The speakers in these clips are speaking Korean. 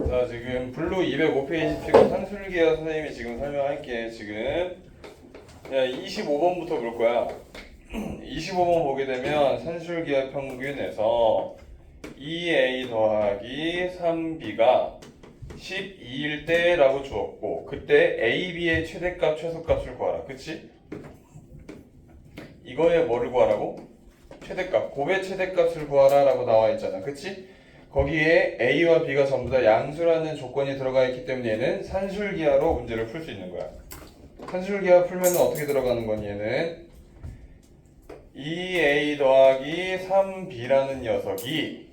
자, 지금 블루 205페이지 피고 산술기하 선생님이 지금 설명할게. 지금 25번부터 볼 거야. 25번 보게 되면 산술기하 평균에서 2a 더하기 3b가 12일 때라고 주었고, 그때 a, b의 최대값, 최소값을 구하라. 그치? 이거에 뭐를 구하라고? 최대값, 곱의 최대값을 구하라 라고 나와 있잖아. 그치? 거기에 a와 b가 전부 다 양수라는 조건이 들어가 있기 때문에 얘는 산술기하로 문제를 풀 수 있는 거야. 산술기하 풀면 어떻게 들어가는 거니? 얘는 2a 더하기 3b라는 녀석이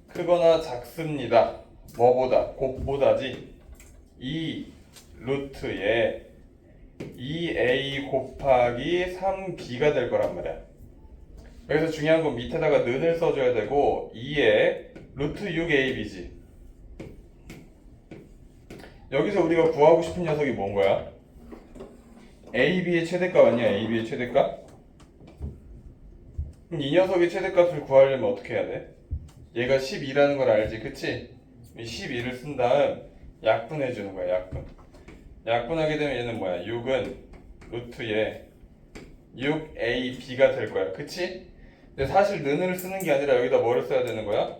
크거나 작습니다. 뭐보다? 곱보다지. 2 루트에 2a 곱하기 3b가 될 거란 말이야. 여기서 중요한 건 밑에다가 는을 써줘야 되고 2에 루트 6ab지. 여기서 우리가 구하고 싶은 녀석이 뭔 거야? ab의 최대값 아니야? ab의 최대값? 그럼 이 녀석의 최대값을 구하려면 어떻게 해야 돼? 얘가 12라는 걸 알지, 그치? 12를 쓴 다음 약분해 주는 거야. 약분하게 되면 얘는 뭐야? 6은 루트에 6ab가 될 거야, 그치? 근데 사실 는을 쓰는 게 아니라 여기다 뭐를 써야 되는 거야?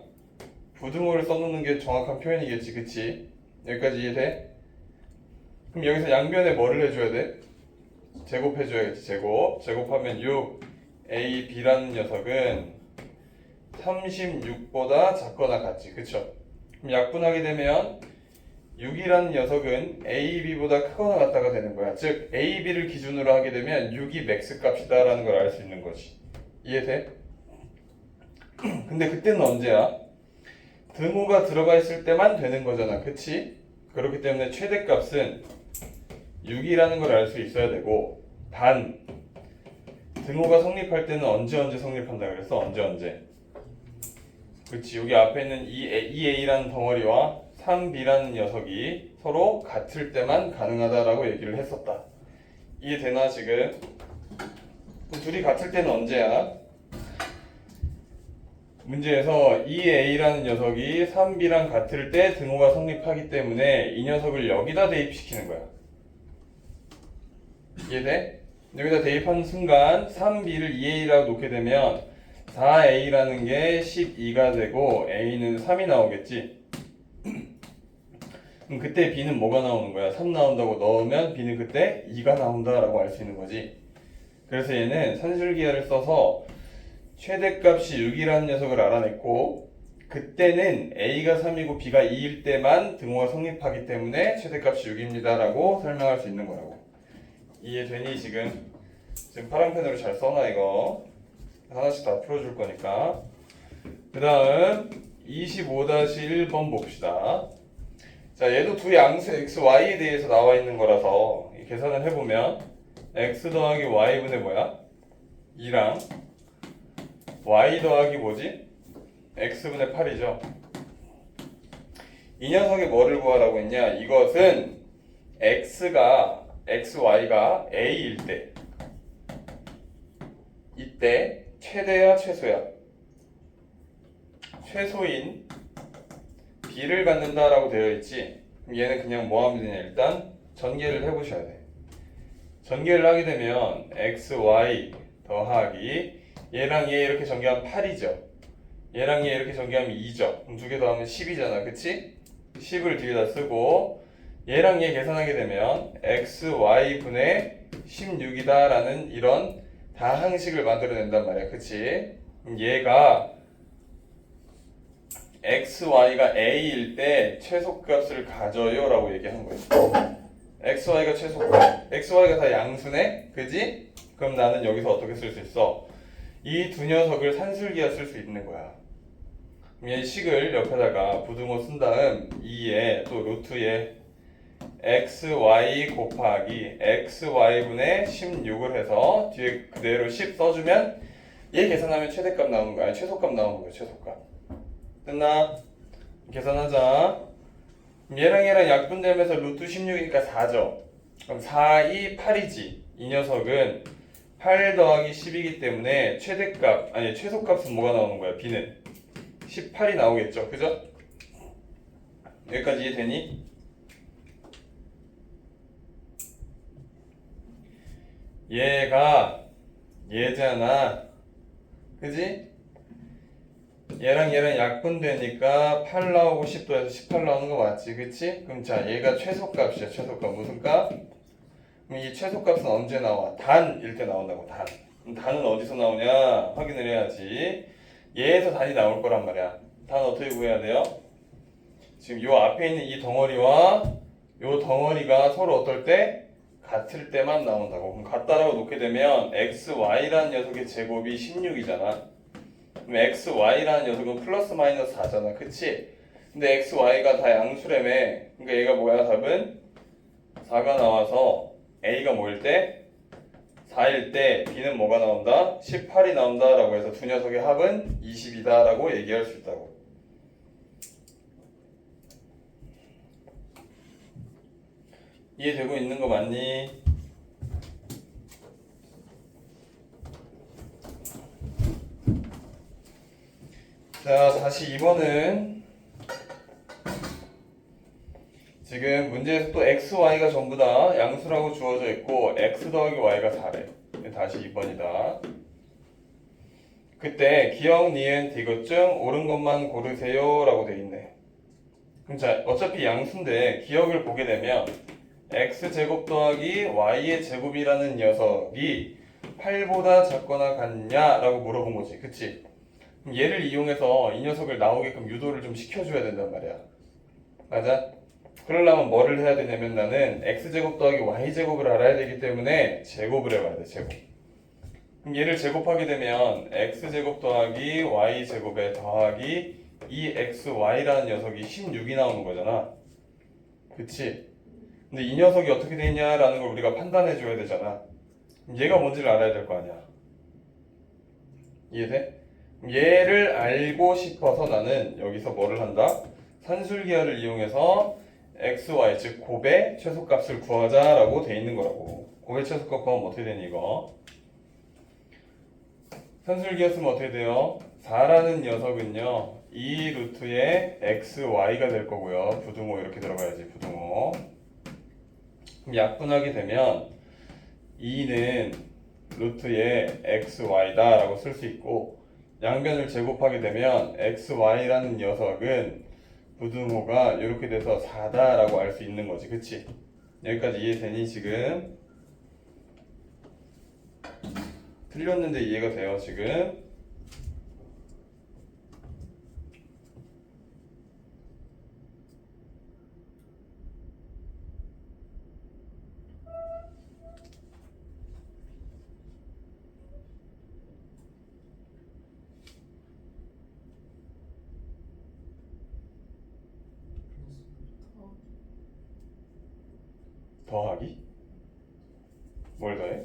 부등호를 써놓는 게 정확한 표현이겠지, 그치? 여기까지 이해돼? 그럼 여기서 양변에 뭐를 해줘야 돼? 제곱해줘야겠지. 제곱하면 6ab라는 녀석은 36보다 작거나 같지, 그쵸? 그럼 약분하게 되면 6이라는 녀석은 ab보다 크거나 같다가 되는 거야. 즉 ab를 기준으로 하게 되면 6이 맥스 값이다 라는 걸 알 수 있는 거지. 이해돼? 근데 그때는 언제야? 등호가 들어가 있을 때만 되는 거잖아, 그치? 그렇기 때문에 최대값은 6이라는 걸 알 수 있어야 되고, 단 등호가 성립할 때는 언제 성립한다 그랬어? 언제? 그치, 여기 앞에 있는 2a라는 덩어리와 3b라는 녀석이 서로 같을 때만 가능하다라고 얘기를 했었다. 이해되나 지금? 둘이 같을 때는 언제야? 문제에서 2a라는 녀석이 3b랑 같을 때 등호가 성립하기 때문에 이 녀석을 여기다 대입시키는 거야. 이해돼? 여기다 대입하는 순간 3b를 2a라고 놓게 되면 4a라는 게 12가 되고 a는 3이 나오겠지. 그럼 그때 b는 뭐가 나오는 거야? 3 나온다고 넣으면 b는 그때 2가 나온다라고 알 수 있는 거지. 그래서 얘는 산술기하를 써서 최대값이 6이라는 녀석을 알아냈고, 그때는 a가 3이고 b가 2일 때만 등호가 성립하기 때문에 최대값이 6입니다 라고 설명할 수 있는 거라고. 이해되니 지금? 지금 파란펜으로 잘 써놔. 이거 하나씩 다 풀어줄 거니까. 그 다음 25-1번 봅시다. 자, 얘도 두 양수 x, y에 대해서 나와 있는 거라서 계산을 해보면 x 더하기 y분의 뭐야? 2랑 y 더하기 뭐지? x분의 8이죠. 이 녀석이 뭐를 구하라고 했냐? 이것은 xy가 a일 때, 이때 최대야 최소야? 최소인 b를 갖는다라고 되어 있지. 그럼 얘는 그냥 뭐 하면 되냐? 일단 전개를 해보셔야 돼. 전개를 하게 되면 xy 더하기 얘랑 얘 이렇게 전개하면 8이죠. 얘랑 얘 이렇게 전개하면 2죠. 그럼 두 개 더하면 10이잖아, 그치? 10을 뒤에다 쓰고 얘랑 얘 계산하게 되면 xy분의 16이다 라는 이런 다항식을 만들어낸단 말이야, 그치? 그럼 얘가 xy가 a일 때 최소값을 가져요 라고 얘기한 거예요. xy가 최소값, xy가 다 양수네? 그지? 그럼 나는 여기서 어떻게 쓸 수 있어? 이 두 녀석을 산술기하 쓸 수 있는 거야. 그럼 이 식을 옆에다가 부등호 쓴 다음 2에 또 루트에 xy 곱하기 xy분의 16을 해서 뒤에 그대로 10 써주면 얘 계산하면 최대값 나오는 거야. 아니, 최소값 나오는 거야. 최소값. 됐나? 계산하자. 얘랑 약분되면서 루트 16이니까 4죠. 그럼 4, 2, 8이지. 이 녀석은 8 더하기 10이기 때문에 최소값은 뭐가 나오는 거야? b는 18이 나오겠죠. 그죠? 여기까지 이해되니? 얘가 얘잖아. 그지? 얘랑 얘랑 약분되니까 8 나오고 10 더해서 18 나오는 거 맞지? 그치? 그럼 자, 얘가 최소값이야. 최소값. 무슨 값? 그럼 이 최소값은 언제 나와? 단일 때 나온다고. 단. 그럼 단은 어디서 나오냐? 확인을 해야지. 얘에서 단이 나올 거란 말이야. 단 어떻게 구해야 돼요? 지금 요 앞에 있는 이 덩어리와 요 덩어리가 서로 어떨 때? 같을 때만 나온다고. 그럼 같다라고 놓게 되면 xy라는 녀석의 제곱이 16이잖아. 그럼 xy라는 녀석은 플러스 마이너스 4잖아. 그치? 근데 xy가 다 양수라며. 그러니까 얘가 뭐야? 답은 4가 나와서 a가 뭐일 때? 4일 때 b는 뭐가 나온다? 18이 나온다라고 해서 두 녀석의 합은 20이다라고 얘기할 수 있다고. 이해되고 있는 거 맞니? 자, 다시 2번은 지금 문제에서 또 x, y가 전부 다 양수라고 주어져 있고 x 더하기 y가 4래. 다시 2번이다. 그때 기억, 니은, 디귿 중 옳은 것만 고르세요 라고 돼 있네. 그럼 자, 어차피 양수인데 기억을 보게 되면 x제곱 더하기 y의 제곱이라는 녀석이 8보다 작거나 같냐 라고 물어본 거지. 그치? 그럼 얘를 이용해서 이 녀석을 나오게끔 유도를 좀 시켜줘야 된단 말이야. 맞아? 그러려면 뭐를 해야 되냐면 나는 x제곱 더하기 y제곱을 알아야 되기 때문에 제곱을 해봐야 돼. 제곱. 그럼 얘를 제곱하게 되면 x제곱 더하기 y제곱에 더하기 2xy라는 녀석이 16이 나오는 거잖아. 그치? 근데 이 녀석이 어떻게 되냐라는 걸 우리가 판단해 줘야 되잖아. 얘가 뭔지를 알아야 될 거 아니야. 이해돼? 얘를 알고 싶어서 나는 여기서 뭐를 한다? 산술기하를 이용해서 x, y 즉 곱의 최소값을 구하자라고 돼 있는 거라고. 곱의 최소값 구하면 어떻게 되니 이거? 산술기하 쓰면 어떻게 돼요? 4라는 녀석은요 2 루트의 x, y가 될 거고요. 부등호 이렇게 들어가야지. 부등호. 그럼 약분하게 되면 2는 루트의 xy다 라고 쓸 수 있고 양변을 제곱하게 되면 xy라는 녀석은 부등호가 이렇게 돼서 4다 라고 알 수 있는 거지. 그치? 여기까지 이해되니 지금? 틀렸는데 이해가 돼요 지금? 더하기? 뭘 더해?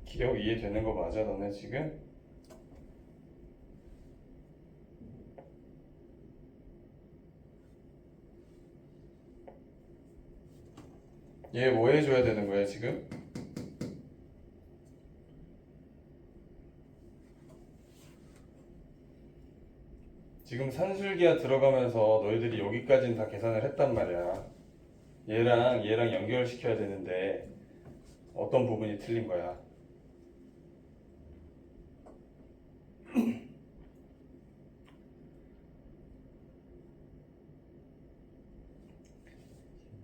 기억 이해되는 거 맞아 너네 지금? 얘 뭐 해줘야 되는 거야 지금? 지금 산술기하 들어가면서 너희들이 여기까지는 다 계산을 했단 말이야. 얘랑 연결시켜야 되는데 어떤 부분이 틀린 거야?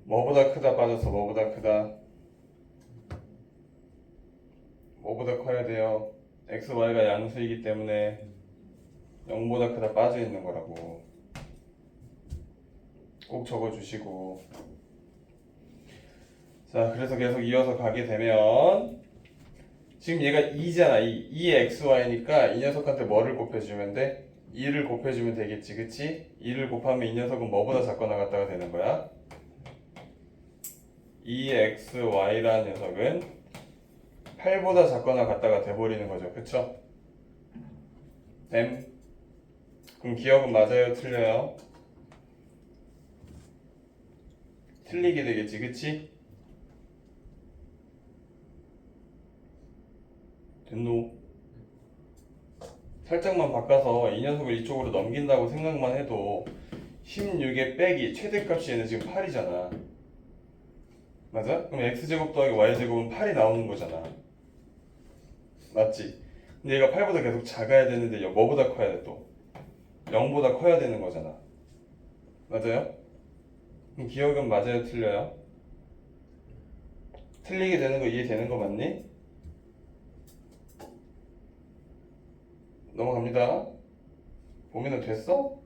뭐보다 크다 빠졌어. 뭐보다 크다. 뭐보다 커야 돼요. x, y가 양수이기 때문에 0보다 크다 빠져 있는 거라고. 꼭 적어주시고. 자, 그래서 계속 이어서 가게 되면 지금 얘가 2잖아. 2xy니까 이 녀석한테 뭐를 곱해주면 돼? 2를 곱해주면 되겠지. 그치? 2를 곱하면 이 녀석은 뭐보다 작거나 같다가 되는 거야? 2xy라는 녀석은 8보다 작거나 같다가 돼버리는 거죠. 그쵸? 그럼 기억은 맞아요? 틀려요? 틀리게 되겠지, 그치? 됐노? 살짝만 바꿔서 이 녀석을 이쪽으로 넘긴다고 생각만 해도 16의 빼기 최대값이 얘는 지금 8이잖아. 맞아? 그럼 x제곱 더하기 y제곱은 8이 나오는 거잖아. 맞지? 근데 얘가 8보다 계속 작아야 되는데 뭐보다 커야 돼 또? 0보다 커야 되는 거잖아. 맞아요? 그럼 기억은 맞아요? 틀려요? 틀리게 되는 거 이해되는 거 맞니? 넘어갑니다. 보면은 됐어?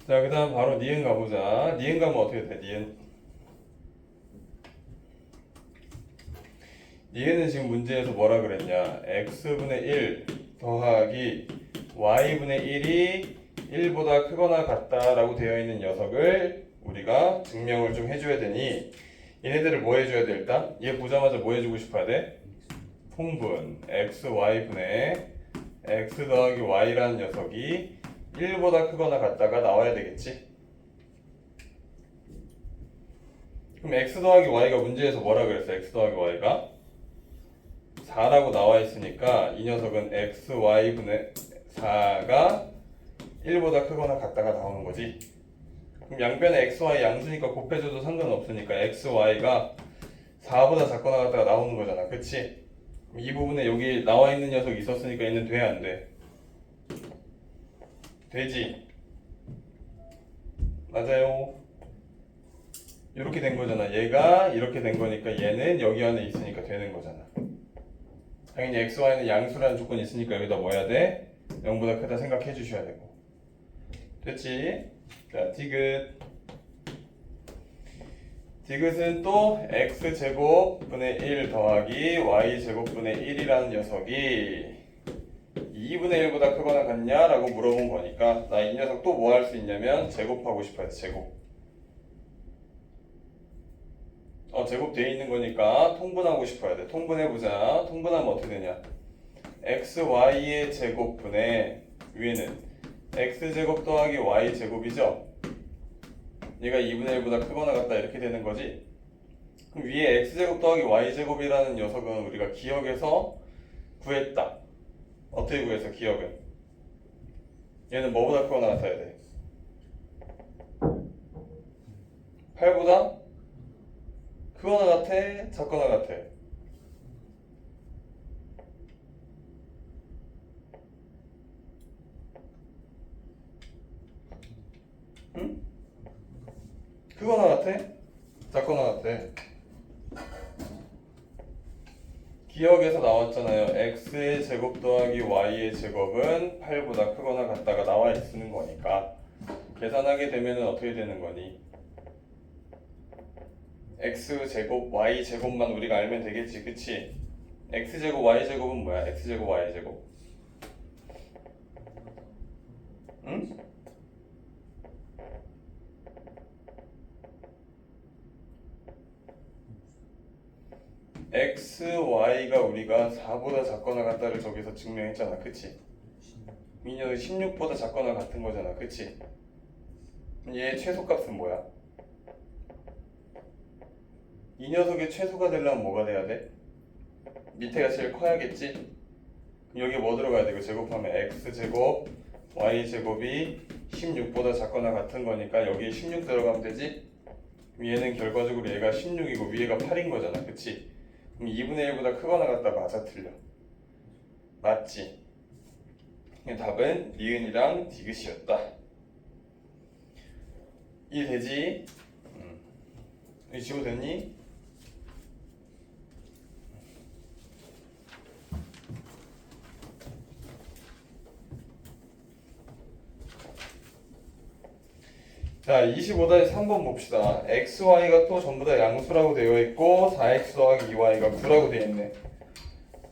자, 그 다음 바로 니은 가보자. 니은 가면 어떻게 돼? 니은은 지금 문제에서 뭐라 그랬냐? x분의 1 더하기 y분의 1이 1보다 크거나 같다라고 되어 있는 녀석을 우리가 증명을 좀 해줘야 되니 얘네들을 뭐 해줘야 돼 일단? 얘 보자마자 뭐 해주고 싶어야 돼? 통분 x, y분의 x 더하기 y라는 녀석이 1보다 크거나 같다가 나와야 되겠지? 그럼 x 더하기 y가 문제에서 뭐라 그랬어? x 더하기 y가 4라고 나와 있으니까 이 녀석은 x, y분의 4가 1보다 크거나 같다가 나오는 거지. 그럼 양변에 x, y 양수니까 곱해줘도 상관없으니까 x, y가 4보다 작거나 같다가 나오는 거잖아. 그치? 이 부분에 여기 나와 있는 녀석이 있었으니까 얘는 돼, 안 돼? 되지? 맞아요. 이렇게 된 거잖아. 얘가 이렇게 된 거니까 얘는 여기 안에 있으니까 되는 거잖아. 당연히 x, y는 양수라는 조건이 있으니까 여기다 뭐 해야 돼? 0보다 크다 생각해 주셔야 되고. 됐지? 자, 디귿. 디귿은 또 x제곱분의 1 더하기 y제곱분의 1이라는 녀석이 2분의 1보다 크거나 같냐? 라고 물어본 거니까 나 이 녀석 또 뭐 할 수 있냐면 제곱하고 싶어요. 제곱. 제곱되어 있는 거니까 통분하고 싶어야 돼. 통분해보자. 통분하면 어떻게 되냐? xy의 제곱분의 위에는 x제곱 더하기 y제곱이죠? 얘가 2분의 1보다 크거나 같다 이렇게 되는 거지? 그럼 위에 x제곱 더하기 y제곱이라는 녀석은 우리가 기억에서 구했다. 어떻게 구했어? 기억은? 얘는 뭐보다 크거나 같아야 돼? 8보다 크거나 같아? 작거나 같아? 응? 크거나 같아? 작거나 같아? 기억에서 나왔잖아요. x의 제곱 더하기 y의 제곱은 8보다 크거나 같다가 나와 있는 거니까 계산하게 되면 어떻게 되는 거니? x제곱 y제곱만 우리가 알면 되겠지, 그치? x제곱 y제곱은 뭐야? x제곱 y제곱 응? x, y가 우리가 4보다 작거나 같다를 저기서 증명했잖아, 그치? 이 녀석이 16보다 작거나 같은 거잖아, 그치? 얘 최소값은 뭐야? 이 녀석의 최소가 되려면 뭐가 돼야 돼? 밑에가 제일 커야겠지? 여기 뭐 들어가야 돼? 이거 제곱하면 x제곱 y제곱이 16보다 작거나 같은 거니까 여기에 16 들어가면 되지? 얘는 결과적으로 얘가 16이고 위에가 8인 거잖아, 그치? 그럼 2분의 1보다 크거나 같다 맞아 틀려? 맞지? 답은 니은이랑 디귿이었다. 이해되지? 여기 지워 됐니? 자, 25-3번 봅시다. x, y가 또 전부 다 양수라고 되어 있고 4x 더하기 2y가 9라고 되어 있네.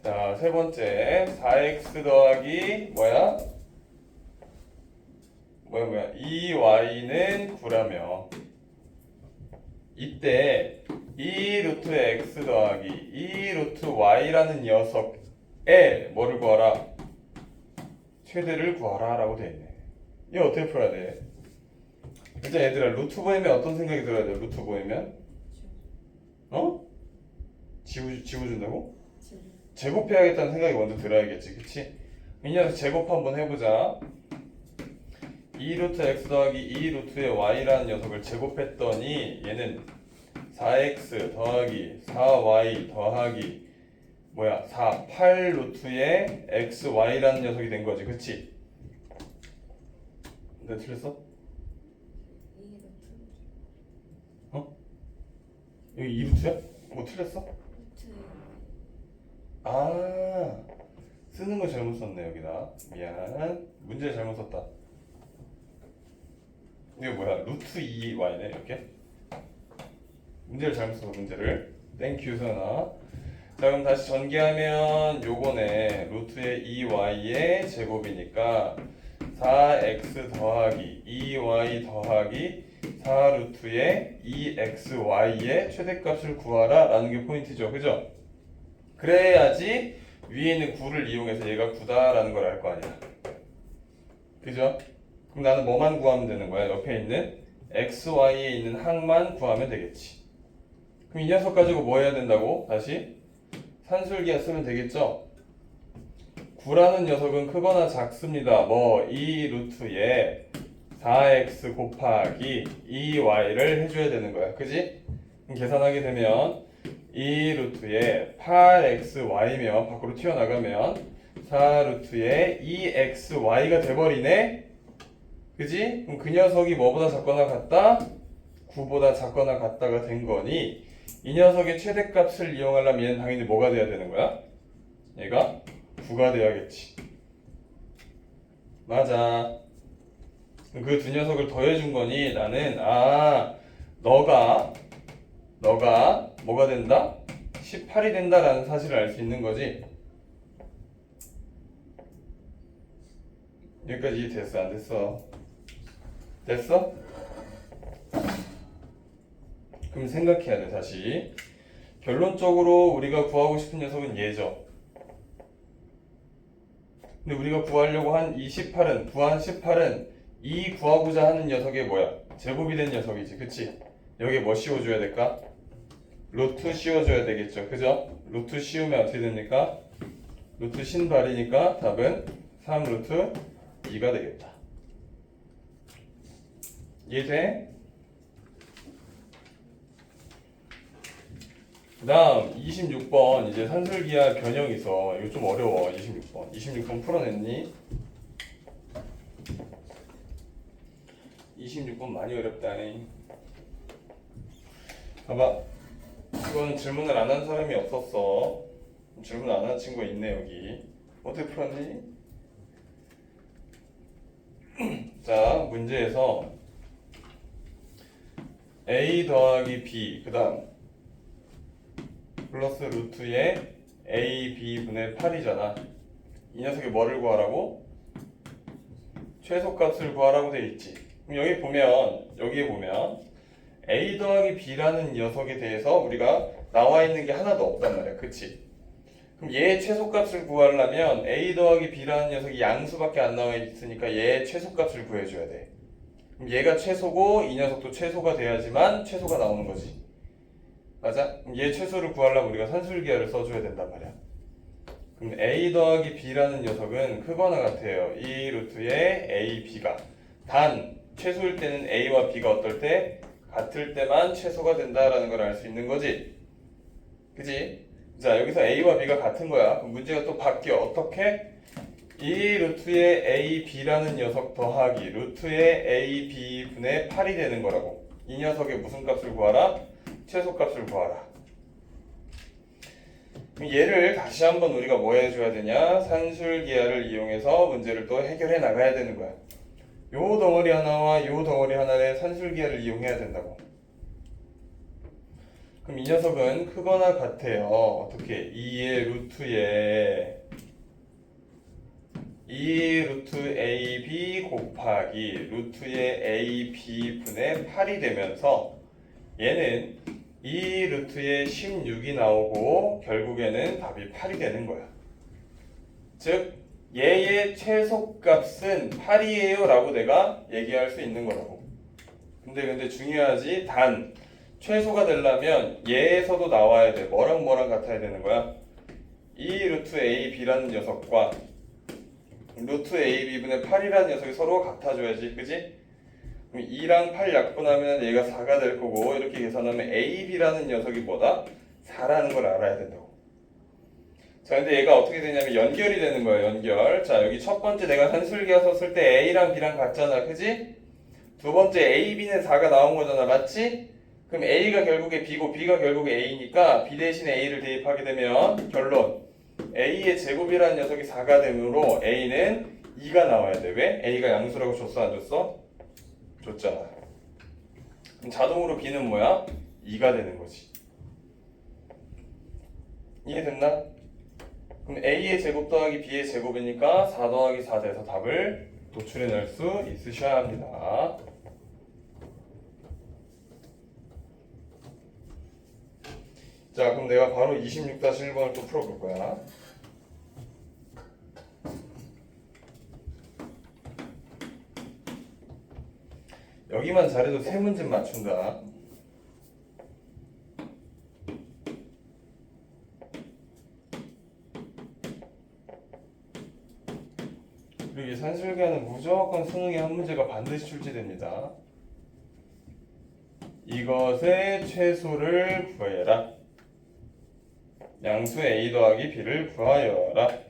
자, 세 번째 4x 더하기 뭐야? 2y는 9라며 이때 2 루트 x 더하기 2 루트 y라는 녀석의 뭐를 구하라? 최대를 구하라 라고 되어 있네. 이거 어떻게 풀어야 돼? 진짜 얘들아 루트 보이면 어떤 생각이 들어야 돼? 루트 보이면 어? 지워준다고? 제곱해야겠다는 생각이 먼저 들어야겠지, 그치? 이 녀석 제곱 한번 해보자. 2루트 x 더하기 2루트의 y라는 녀석을 제곱했더니 얘는 4x 더하기 4y 더하기 8루트의 xy라는 녀석이 된 거지, 그치? 내가 틀렸어? 어? 여기 2루트야? 뭐 틀렸어? 아, 쓰는 거 잘못 썼네 여기다. 미안. 문제 잘못 썼다. 이거 뭐야? 루트 2y네 이렇게. 문제를 잘못 써서 문제를. 땡큐 선아. 자 그럼 다시 전개하면 요거네. 루트의 2y의 제곱이니까 4x 더하기 2y 더하기 4루트의 2xy의 최대값을 구하라 라는 게 포인트죠, 그죠? 그래야지 위에 있는 9를 이용해서 얘가 9다라는 걸 알 거 아니야, 그죠? 그럼 나는 뭐만 구하면 되는 거야? 옆에 있는 xy에 있는 항만 구하면 되겠지. 그럼 이 녀석 가지고 뭐 해야 된다고? 다시 산술기하 쓰면 되겠죠? 9라는 녀석은 크거나 작습니다. 뭐 2루트에 4x 곱하기 2y를 해줘야 되는 거야, 그지? 그럼 계산하게 되면 2루트에 8xy면 밖으로 튀어나가면 4루트에 2xy가 돼버리네, 그지? 그럼 그 녀석이 뭐보다 작거나 같다? 9보다 작거나 같다가 된 거니 이 녀석의 최대값을 이용하려면 얘는 당연히 뭐가 돼야 되는 거야? 얘가 9가 돼야겠지. 맞아. 그 두 녀석을 더해준 거니 나는 너가 뭐가 된다? 18이 된다라는 사실을 알 수 있는 거지. 여기까지 이해됐어? 안 됐어? 됐어? 그럼 생각해야 돼. 다시 결론적으로 우리가 구하고 싶은 녀석은 얘죠. 근데 우리가 구하려고 한 이 18은 구한 18은 이 구하고자 하는 녀석의 뭐야? 제곱이 된 녀석이지, 그치? 여기에 뭐 씌워줘야 될까? 루트 씌워줘야 되겠죠, 그죠? 루트 씌우면 어떻게 됩니까? 루트 신발이니까 답은 3루트 2가 되겠다. 이해돼? 그 다음 26번 이제 산술기하 변형이 있어. 이거 좀 어려워. 26번 풀어냈니? 26번 많이 어렵다니. 봐봐, 이건 질문을 안 한 사람이 없었어. 질문 안 한 친구가 있네 여기. 어떻게 풀었니? 자, 문제에서 a 더하기 b 그 다음 플러스 루트의 ab분의 8이잖아. 이 녀석이 뭐를 구하라고? 최소값을 구하라고 돼 있지. 그럼 여기에 보면 a 더하기 b라는 녀석에 대해서 우리가 나와 있는 게 하나도 없단 말이야, 그치? 그럼 얘의 최소값을 구하려면 a 더하기 b라는 녀석이 양수밖에 안 나와 있으니까 얘의 최소값을 구해줘야 돼. 그럼 얘가 최소고 이 녀석도 최소가 돼야지만 최소가 나오는 거지. 맞아? 그럼 얘 최소를 구하려면 우리가 산술기하를 써줘야 된단 말이야. 그럼 a 더하기 b라는 녀석은 크거나 같아요. 2루트의 a, b가 단 최소일 때는 a와 b가 어떨 때? 같을 때만 최소가 된다라는 걸 알 수 있는 거지. 그지? 자, 여기서 a와 b가 같은 거야. 그럼 문제가 또 바뀌어. 어떻게? 2루트의 a, b라는 녀석 더하기 루트의 a, b분의 8이 되는 거라고. 이 녀석의 무슨 값을 구하라? 최소값을 구하라. 그럼 얘를 다시 한번 우리가 뭐 해줘야 되냐? 산술기하를 이용해서 문제를 또 해결해 나가야 되는 거야. 요 덩어리 하나와 요 덩어리 하나의 산술기하를 이용해야 된다고. 그럼 이 녀석은 크거나 같아요. 어떻게? 2의 루트에 2 루트 AB 곱하기 루트의 AB분의 8이 되면서 얘는 2 루트에 16이 나오고 결국에는 답이 8이 되는 거야. 즉 얘의 최소값은 8이에요 라고 내가 얘기할 수 있는 거라고. 근데 중요하지. 단 최소가 되려면 얘에서도 나와야 돼. 뭐랑 뭐랑 같아야 되는 거야? 이 루트 AB라는 녀석과 루트 AB분의 8이라는 녀석이 서로 같아줘야지. 그지? 그럼 2랑 8 약분하면 얘가 4가 될 거고 이렇게 계산하면 AB라는 녀석이 뭐다? 4라는 걸 알아야 된다고. 자, 근데 얘가 어떻게 되냐면 연결이 되는 거야. 연결. 자, 여기 첫 번째 내가 산술기하 썼을 때 A랑 B랑 같잖아. 그지? 두 번째 A, B는 4가 나온 거잖아. 맞지? 그럼 A가 결국에 B고 B가 결국에 A니까 B 대신에 A를 대입하게 되면 결론 A의 제곱이라는 녀석이 4가 되므로 A는 2가 나와야 돼. 왜? A가 양수라고 줬어 안 줬어? 줬잖아. 그럼 자동으로 B는 뭐야? 2가 되는 거지. 이해됐나? 그럼 A의 제곱 더하기 B의 제곱이니까 4 더하기 4 돼서 답을 도출해낼 수 있으셔야 합니다. 자, 그럼 내가 바로 26-1번을 또 풀어볼 거야. 여기만 잘해도 세 문제 맞춘다. 그리고 이 산술기하는 무조건 수능에 한 문제가 반드시 출제됩니다. 이것의 최소를 구해라. 양수 A 더하기 B를 구하여라.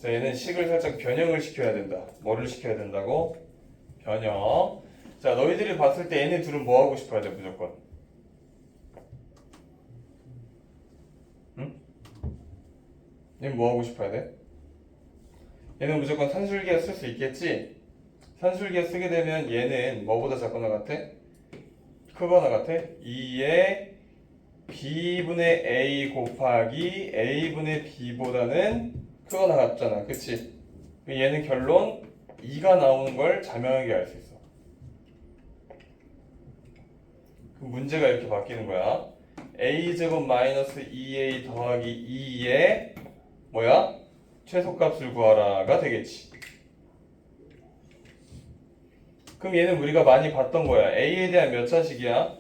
자, 얘는 식을 살짝 변형을 시켜야 된다. 뭐를 시켜야 된다고? 변형. 자, 너희들이 봤을 때 얘네 둘은 뭐 하고 싶어야 돼, 무조건? 응? 얘는 뭐 하고 싶어야 돼? 얘는 무조건 산술기하 쓸 수 있겠지? 산술기하 쓰게 되면 얘는 뭐보다 작거나 같아? 크거나 같아? 2의 B분의 A 곱하기 A분의 B보다는 크거나 같잖아. 그치? 얘는 결론 2가 나오는 걸 자명하게 알 수 있어. 그럼 문제가 이렇게 바뀌는 거야. A제곱 마이너스 2A 더하기 2의 뭐야? 최소값을 구하라가 되겠지. 그럼 얘는 우리가 많이 봤던 거야. A에 대한 몇 차식이야?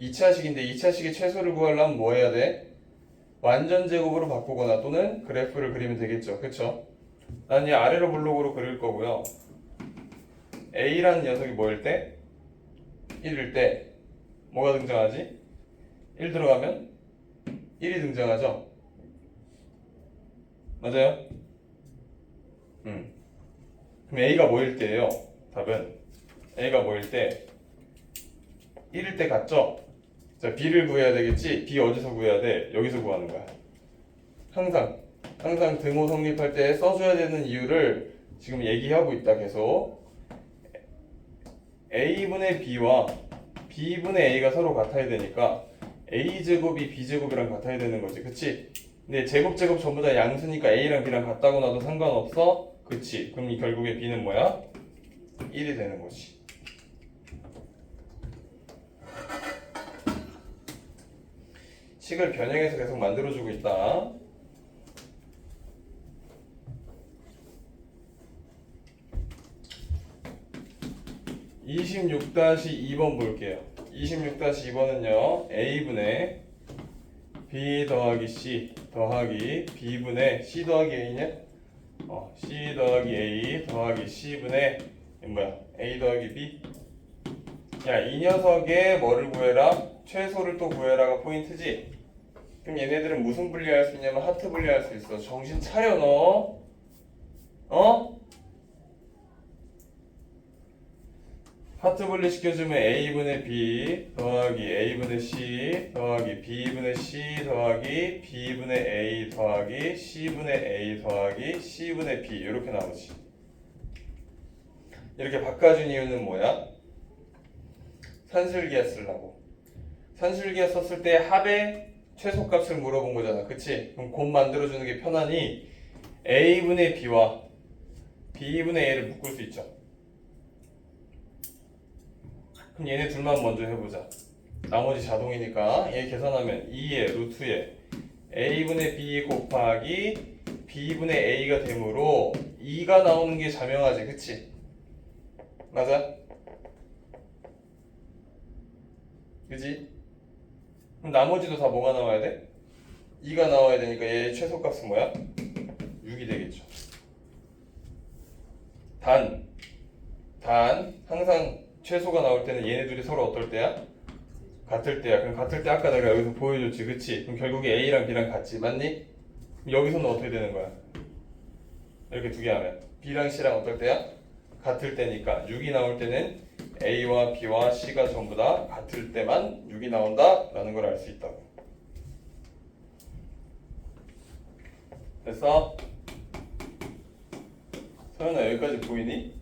2차식인데 2차식의 최소를 구하려면 뭐 해야 돼? 완전 제곱으로 바꾸거나 또는 그래프를 그리면 되겠죠. 그쵸? 난 이 아래로 블록으로 그릴 거고요. A라는 녀석이 뭐일 때? 1일 때 뭐가 등장하지? 1 들어가면 1이 등장하죠? 맞아요? 그럼 A가 뭐일 때예요? 답은 A가 뭐일 때? 1일 때 같죠? 자, B를 구해야 되겠지? B 어디서 구해야 돼? 여기서 구하는 거야. 항상 등호 성립할 때 써줘야 되는 이유를 지금 얘기하고 있다. 계속 A분의 B와 B분의 A가 서로 같아야 되니까 A제곱이 B제곱이랑 같아야 되는 거지. 그치? 근데 제곱 전부 다 양수니까 A랑 B랑 같다고 나도 상관없어? 그치? 그럼 이 결국에 B는 뭐야? 1이 되는 거지. 식을 변형해서 계속 만들어주고 있다. (26-2번) 볼게요. 26-2번은요 A분의 B 더하기 C 더하기 B분의 C 더하기 A냐? C 더하기 A 더하기 C분의 뭐야? A 더하기 B? 야, 이 녀석의 뭐를 구해라? 최소를 또 구해라가 포인트지? 그럼 얘네들은 무슨 분리할 수 있냐면 하트 분리할 수 있어. 정신 차려 너. 하트 분리 시켜주면 A분의 B 더하기 A분의 C 더하기 B분의 C 더하기 B분의 A 더하기 C분의 A 더하기 C분의 B 이렇게 나오지. 이렇게 바꿔준 이유는 뭐야? 산술기하 쓰려고. 산술기하 썼을 때 합의 최소값을 물어본 거잖아. 그치? 그럼 곱 만들어주는 게 편하니 A분의 B와 B분의 A를 묶을 수 있죠. 그럼 얘네 둘만 먼저 해보자. 나머지 자동이니까 얘 계산하면 2의 루트에 A분의 B 곱하기 b분의 a가 되므로 2가 나오는 게 자명하지, 그치? 맞아? 그지? 그럼 나머지도 다 뭐가 나와야 돼? 2가 나와야 되니까 얘의 최소값은 뭐야? 6이 되겠죠. 단 항상 최소가 나올 때는 얘네 둘이 서로 어떨 때야? 같을 때야. 그럼 같을 때 아까 내가 여기서 보여줬지, 그치? 그럼 결국에 A랑 B랑 같지, 맞니? 그럼 여기서는 어떻게 되는 거야? 이렇게 두 개 하면 B랑 C랑 어떨 때야? 같을 때니까 6이 나올 때는 A와 B와 C가 전부 다 같을 때만 6이 나온다 라는 걸 알 수 있다고. 됐어? 서연아 여기까지 보이니?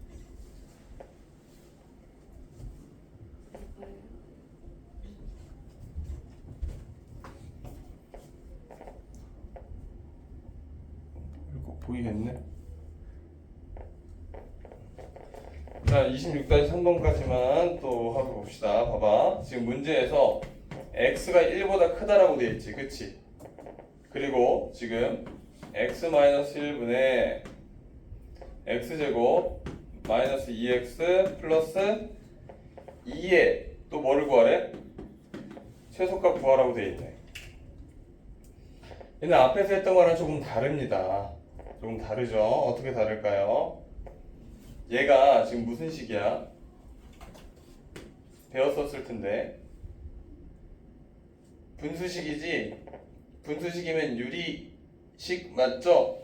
이거 보이겠네? 자, 26-3번까지만 또 하고 봅시다. 봐봐. 지금 문제에서 x가 1보다 크다라고 되어 있지, 그치? 그리고 지금 x-1분의 x제곱 마이너스 2x 플러스 2에 또 뭐를 구하래? 최소값 구하라고 되어 있네. 얘는 앞에서 했던 거랑 조금 다릅니다. 조금 다르죠? 어떻게 다를까요? 얘가 지금 무슨 식이야? 배웠었을 텐데 분수식이지? 분수식이면 유리식 맞죠?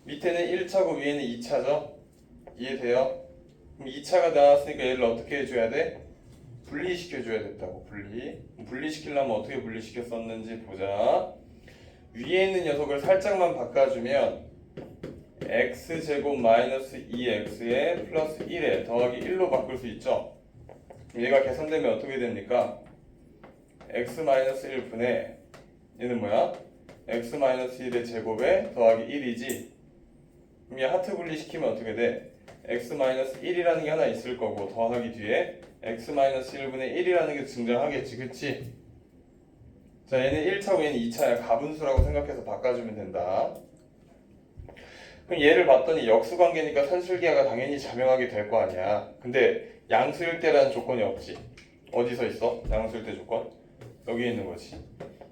밑에는 1차고 위에는 2차죠? 이해돼요? 그럼 2차가 나왔으니까 얘를 어떻게 해줘야 돼? 분리시켜줘야 된다고. 분리시키려면 어떻게 분리시켰었는지 보자. 위에 있는 녀석을 살짝만 바꿔주면 x제곱 마이너스 2x에 플러스 1에 더하기 1로 바꿀 수 있죠. 그럼 얘가 계산되면 어떻게 됩니까? x 마이너스 1분의 얘는 뭐야? x 마이너스 1의 제곱에 더하기 1이지. 그럼 얘 하트 분리시키면 어떻게 돼? x 마이너스 1이라는 게 하나 있을 거고 더하기 뒤에 x 마이너스 1분의 1이라는 게 등장하겠지, 그치? 자, 얘는 1차고 얘는 2차야. 가분수라고 생각해서 바꿔주면 된다. 그럼 얘를 봤더니 역수관계니까 산술기하가 당연히 자명하게 될 거 아니야. 근데 양수일 때라는 조건이 없지. 어디서 있어? 양수일 때 조건? 여기 있는 거지.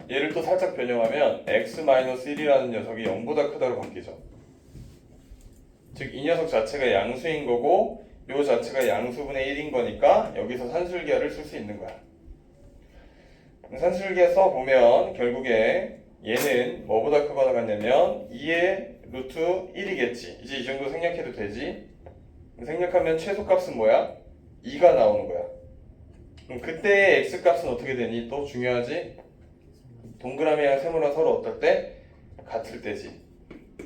얘를 또 살짝 변형하면 x-1이라는 녀석이 0보다 크다로 바뀌죠. 즉 이 녀석 자체가 양수인 거고 요 자체가 양수분의 1인 거니까 여기서 산술기하를 쓸 수 있는 거야. 산술기하 써보면 결국에 얘는 뭐보다 크거나 같냐면 2의 루트 1이겠지. 이제 이 정도 생략해도 되지. 생략하면 최소값은 뭐야? 2가 나오는 거야. 그럼 그때의 x값은 어떻게 되니? 또 중요하지? 동그라미랑 세모랑 서로 어떨 때? 같을 때지.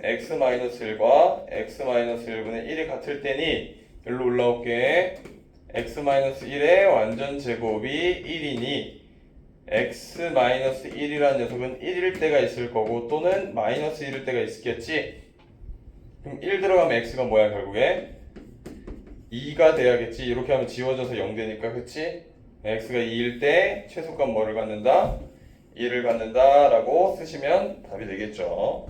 x-1과 x-1분의 1이 같을 때니 여기로 올라올게. x-1의 완전 제곱이 1이니 x-1이라는 녀석은 1일 때가 있을 거고 또는 마이너스 1일 때가 있겠지. 그럼 1 들어가면 x가 뭐야 결국에? 2가 돼야겠지. 이렇게 하면 지워져서 0 되니까, 그치? x가 2일 때 최소값 뭐를 갖는다? 2를 갖는다 라고 쓰시면 답이 되겠죠.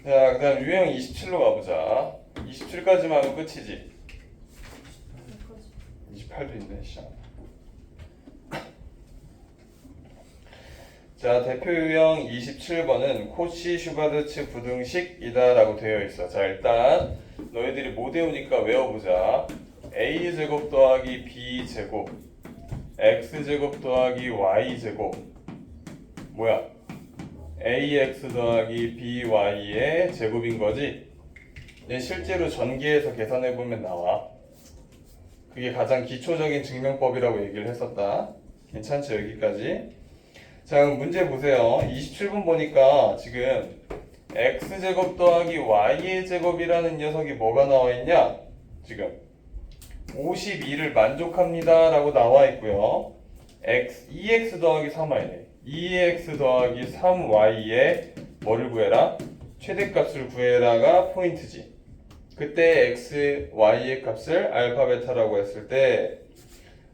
자, 그 다음 유형 27로 가보자. 27까지만 하면 끝이지. 28도 있네, 시작. 자, 대표 유형 27번은 코시-슈바르츠 부등식이다 라고 되어 있어. 자, 일단 너희들이 못 외우니까 외워보자. a제곱 더하기 b제곱 x제곱 더하기 y제곱 뭐야? ax 더하기 by의 제곱인 거지. 얘 실제로 전기에서 계산해보면 나와. 그게 가장 기초적인 증명법이라고 얘기를 했었다. 괜찮죠? 여기까지. 자, 그럼 문제 보세요. 27번 보니까 지금 x제곱 더하기 y의 제곱이라는 녀석이 뭐가 나와 있냐? 지금 52를 만족합니다 라고 나와 있고요. 2x 더하기 3y네. 2x 더하기 3y에 뭐를 구해라? 최대값을 구해라가 포인트지. 그때 x, y의 값을 알파, 베타라고 했을 때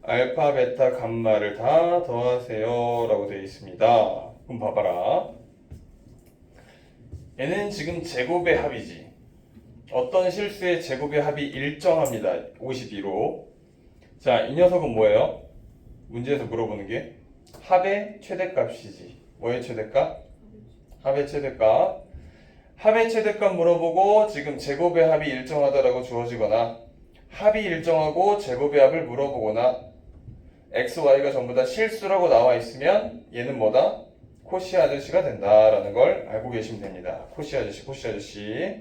알파, 베타, 감마를 다 더하세요 라고 되어 있습니다. 그럼 봐봐라. 얘는 지금 제곱의 합이지. 어떤 실수의 제곱의 합이 일정합니다. 52로. 자, 이 녀석은 뭐예요? 문제에서 물어보는 게 합의 최대값이지. 뭐의 최대값? 합의 최대값. 합의 최대값 물어보고 지금 제곱의 합이 일정하다라고 주어지거나 합이 일정하고 제곱의 합을 물어보거나 x, y가 전부 다 실수라고 나와 있으면 얘는 뭐다? 코시 아저씨가 된다라는 걸 알고 계시면 됩니다. 코시 아저씨, 코시 아저씨.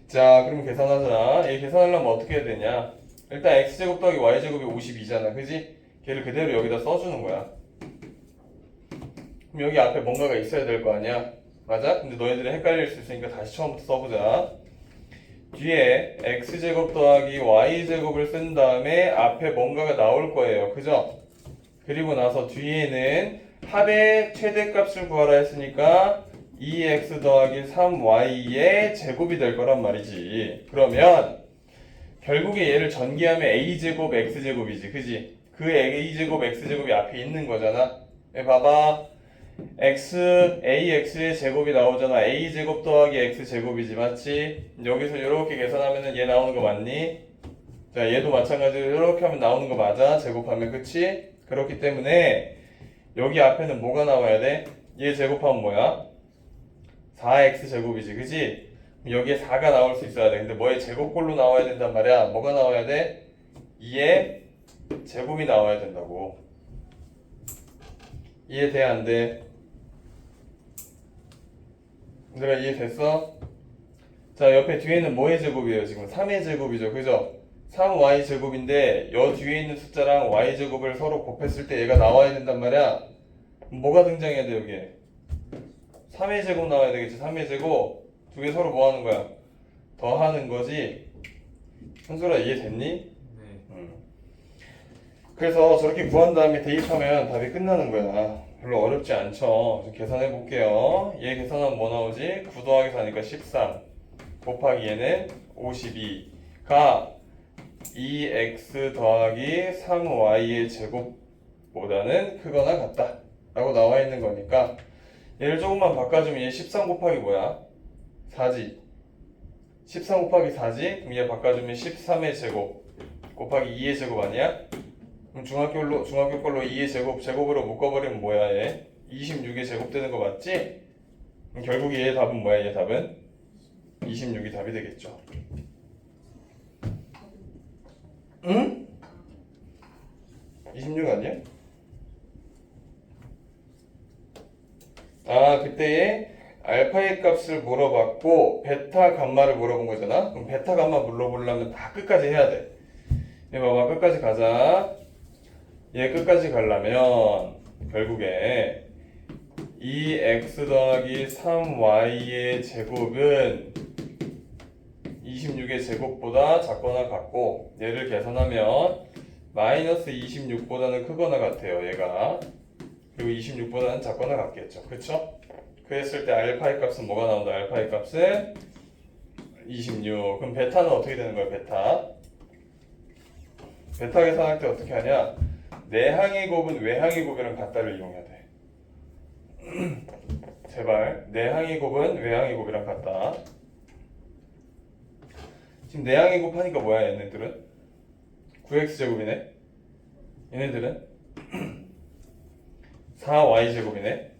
자, 그럼 계산하자. 얘 계산하려면 어떻게 해야 되냐? 일단 x제곱 더하기 y제곱이 52잖아. 그지? 걔를 그대로 여기다 써주는 거야. 그럼 여기 앞에 뭔가가 있어야 될 거 아니야? 맞아? 근데 너희들이 헷갈릴 수 있으니까 다시 처음부터 써보자. 뒤에 x제곱 더하기 y제곱을 쓴 다음에 앞에 뭔가가 나올 거예요. 그죠? 그리고 나서 뒤에는 합의 최대값을 구하라 했으니까 2x 더하기 3y의 제곱이 될 거란 말이지. 그러면 결국에 얘를 전개하면 a제곱 x제곱이지. 그지? 그 a제곱 x제곱이 앞에 있는 거잖아. 봐봐. ax의 제곱이 나오잖아. a제곱 더하기 x제곱이지. 맞지? 여기서 이렇게 계산하면 얘 나오는 거 맞니? 자, 얘도 마찬가지로 이렇게 하면 나오는 거 맞아? 제곱하면. 그치? 그렇기 때문에 여기 앞에는 뭐가 나와야 돼? 얘 제곱하면 뭐야? 4x 제곱이지. 그치? 여기에 4가 나올 수 있어야 돼. 근데 뭐의 제곱꼴로 나와야 된단 말이야? 뭐가 나와야 돼? 2의 제곱이 나와야 된다고. 이해돼? 안 돼? 얘들아 이해됐어? 자, 옆에 뒤에는 뭐의 제곱이에요? 지금 3의 제곱이죠. 그죠? 3y 제곱인데 여 뒤에 있는 숫자랑 y 제곱을 서로 곱했을 때 얘가 나와야 된단 말이야. 뭐가 등장해야 돼 여기에? 3의 제곱 나와야 되겠지. 3의 제곱 두 개 서로 뭐 하는 거야? 더하는 거지. 현솔아 이해됐니? 네. 그래서 저렇게 구한 다음에 대입하면 답이 끝나는 거야. 별로 어렵지 않죠. 좀 계산해 볼게요. 얘 계산하면 뭐 나오지? 9 더하기 4니까 13 곱하기 얘는 52가 2x 더하기 3y의 제곱보다는 크거나 같다 라고 나와 있는 거니까 얘를 조금만 바꿔주면 얘 13 곱하기 뭐야? 4지. 13 곱하기 4지? 그럼 얘 바꿔주면 13의 제곱 곱하기 2의 제곱 아니야? 그럼 중학교 걸로 2의 제곱으로 묶어버리면 뭐야 얘? 26의 제곱 되는 거 맞지? 그럼 결국 얘의 답은 뭐야? 얘 답은? 26이 답이 되겠죠. 응? 26 아니야? 아, 그때에 알파의 값을 물어봤고 베타 감마를 물어본 거잖아. 그럼 베타 감마 물어보려면 다 끝까지 해야 돼. 얘 봐봐, 끝까지 가자. 얘 끝까지 가려면 결국에 2x 더하기 3y의 제곱은 26의 제곱보다 작거나 같고 얘를 계산하면 마이너스 26보다는 크거나 같아요. 얘가. 그리고 26보다는 작거나 같겠죠. 그쵸? 그랬을 때 알파의 값은 뭐가 나온다? 알파의 값은 26. 그럼 베타는 어떻게 되는 거야? 베타 계산할 때 어떻게 하냐? 내항의 곱은 외항의 곱이랑 같다를 이용해야 돼. 제발. 내항의 곱은 외항의 곱이랑 같다. 지금 내항의 곱 하니까 뭐야 얘네들은? 9x 제곱이네. 얘네들은 4y 제곱이네.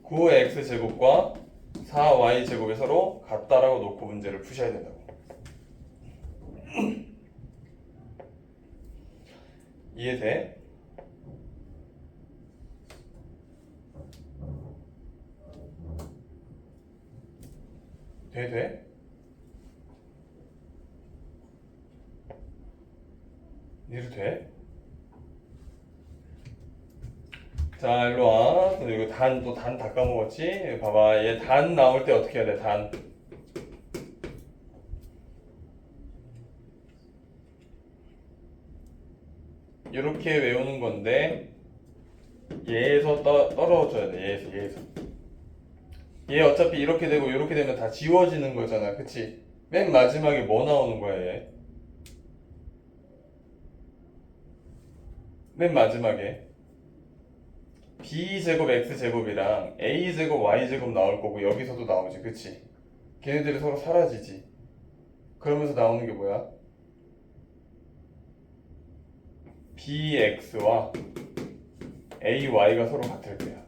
9x 제곱과 4y 제곱이 서로 같다라고 놓고 문제를 푸셔야 된다고. 이해돼? 돼? 이해도 돼? 자, 일로 와. 또 이거 또 단 다 까먹었지? 봐봐. 얘 단 나올 때 어떻게 해야 돼? 단. 이렇게 외우는 건데 얘에서 떨어져야 돼. 얘에서. 얘 어차피 이렇게 되고 이렇게 되면 다 지워지는 거잖아. 그치? 맨 마지막에 뭐 나오는 거야 얘? 맨 마지막에 b제곱 x제곱이랑 a제곱 y제곱 나올 거고 여기서도 나오지. 그치? 걔네들이 서로 사라지지. 그러면서 나오는 게 뭐야? bx와 ay가 서로 같을 거야.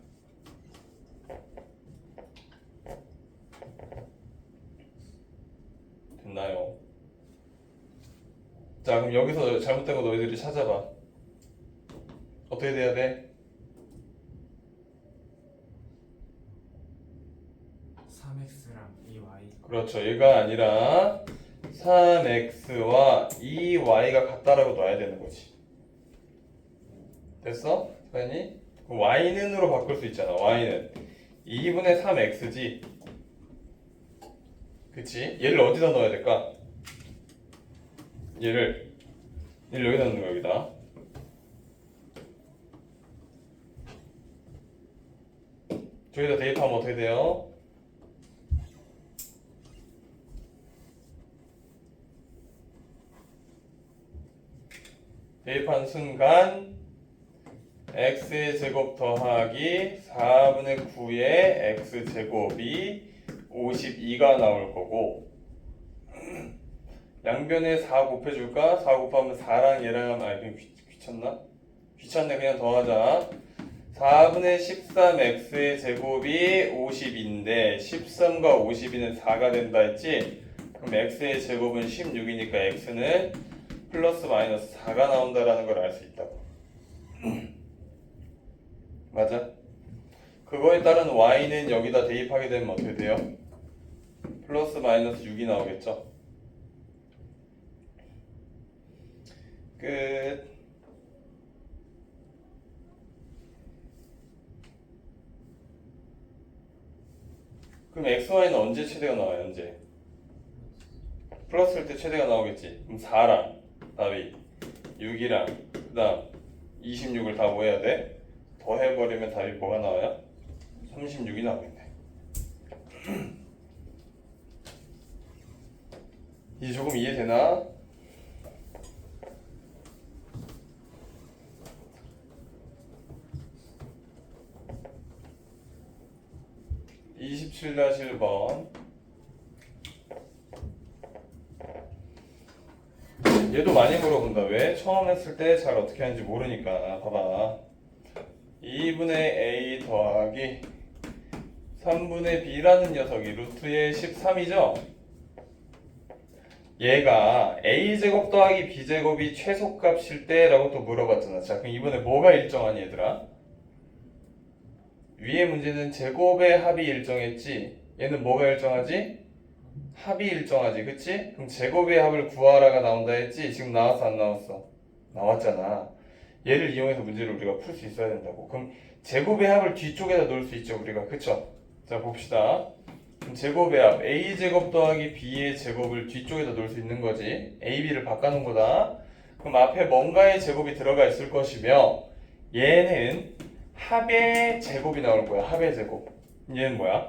됐나요? 자, 그럼 여기서 잘못된 거 너희들이 찾아봐. 어떻게 돼야 돼? 3x랑 2y. 그렇죠. 얘가 아니라 3x와 2y가 같다라고 놔야 되는 거지. 됐어? 사연이? y는으로 바꿀 수 있잖아. y는 2분의 3x지. 그치? 얘를 어디다 넣어야 될까? 얘를 여기다 넣는 거야. 여기다. 저기다 대입하면 어떻게 돼요? 대입한 순간 x의 제곱 더하기 4분의 9의 x제곱이 52가 나올 거고 양변에 4 곱해줄까? 4 곱하면 4랑 얘랑 하면 그냥 귀찮나? 귀찮네. 그냥 더하자. 4분의 13x의 제곱이 50인데 13과 52는 4가 된다 했지? 그럼 x의 제곱은 16이니까 x는 플러스 마이너스 4가 나온다라는 걸 알 수 있다고. 맞아? 그거에 따른 y는 여기다 대입하게 되면 어떻게 돼요? 플러스 마이너스 6이 나오겠죠? 끝. 그럼 xy는 언제 최대가 나와요? 언제? 플러스일 때 최대가 나오겠지. 그럼 4랑 답이 6이랑 그 다음 26을 다 뭐 해야 돼? 더해버리면 답이 뭐가 나와요? 36이 나오겠네. 이제 조금 이해되나? (27-1번) 얘도 많이 물어본다. 왜? 처음 했을 때 잘 어떻게 하는지 모르니까. 봐봐. 2분의 a 더하기 3분의 b라는 녀석이 루트의 13이죠? 얘가 a제곱 더하기 b제곱이 최소값일 때 라고 또 물어봤잖아. 자, 그럼 이번에 뭐가 일정하니 얘들아? 위의 문제는 제곱의 합이 일정했지. 얘는 뭐가 일정하지? 합이 일정하지. 그치? 그럼 제곱의 합을 구하라가 나온다 했지. 지금 나왔어 안 나왔어? 나왔잖아. 얘를 이용해서 문제를 우리가 풀 수 있어야 된다고. 그럼 제곱의 합을 뒤쪽에다 놓을 수 있죠 우리가. 그쵸? 자 봅시다. 그럼 제곱의 합 a제곱 더하기 b의 제곱을 뒤쪽에다 놓을 수 있는 거지. a, b를 바꿔놓은 거다. 그럼 앞에 뭔가의 제곱이 들어가 있을 것이며 얘는 합의 제곱이 나올 거야. 합의 제곱. 얘는 뭐야?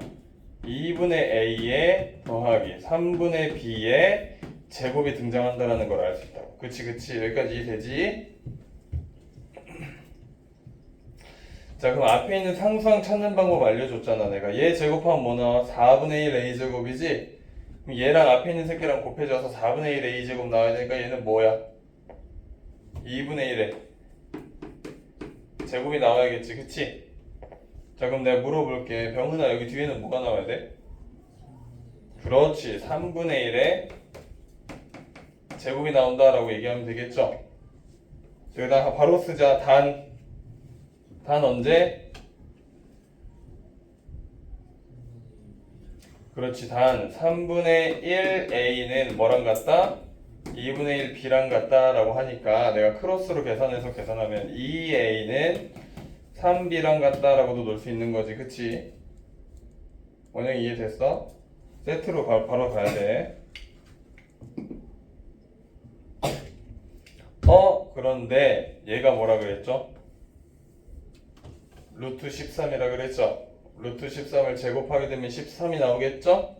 2분의 a의 더하기 3분의 b의 제곱이 등장한다는 걸 알 수 있다고. 그치 그치. 여기까지 이해되지? 자 그럼 앞에 있는 상수항 찾는 방법 알려줬잖아. 내가 얘 제곱하면 뭐 나와? 4분의 1 a제곱이지? 그럼 얘랑 앞에 있는 새끼랑 곱해져서 4분의 1 a제곱 나와야 되니까 얘는 뭐야? 2분의 1에 제곱이 나와야겠지. 그치? 자 그럼 내가 물어볼게. 병은아 여기 뒤에는 뭐가 나와야 돼? 그렇지. 3분의 1에 제곱이 나온다라고 얘기하면 되겠죠? 여기다 바로 쓰자. 단 언제? 그렇지. 단 3분의 1a는 뭐랑 같다? 2분의 1 b랑 같다라고 하니까 내가 크로스로 계산해서 계산하면 2a는 3b랑 같다라고도 놓을 수 있는 거지. 그치? 원영이 이해됐어? 세트로 바로 가야 돼. 그런데 얘가 뭐라 그랬죠? 루트 13이라 그랬죠? 루트 13을 제곱하게 되면 13이 나오겠죠?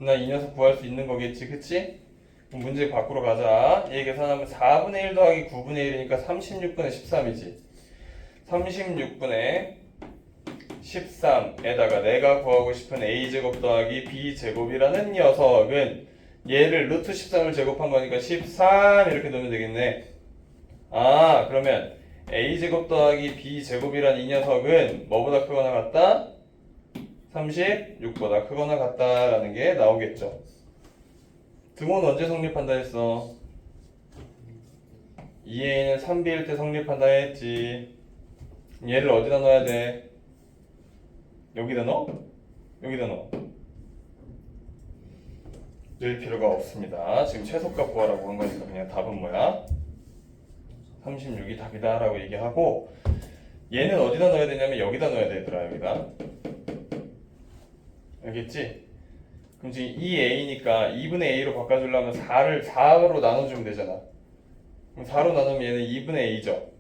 나 이 녀석 구할 수 있는 거겠지, 그치? 그럼 문제 밖으로 가자. 얘 계산하면 4분의 1 더하기 9분의 1이니까 36분의 13이지. 36분의 13에다가 내가 구하고 싶은 a제곱 더하기 b제곱이라는 녀석은 얘를 루트 13을 제곱한 거니까 13 이렇게 넣으면 되겠네. 아, 그러면 a제곱 더하기 b제곱이란 이 녀석은 뭐보다 크거나 같다? 36보다 크거나 같다라는 게 나오겠죠. 등호는 언제 성립한다 했어? 2a는 3b일 때 성립한다 했지. 얘를 어디다 넣어야 돼? 여기다 넣어? 여기다 넣어. 넣을 필요가 없습니다. 지금 최소값 구하라고 한 거니까 그냥 답은 뭐야? 36이 답이다 라고 얘기하고, 얘는 어디다 넣어야 되냐면 여기다 넣어야 되더라. 여기다. 알겠지? 그럼 지금 2a니까 2분의 a로 바꿔주려면 4로 나눠주면 되잖아. 그럼 4로 나누면 얘는 2분의 a죠.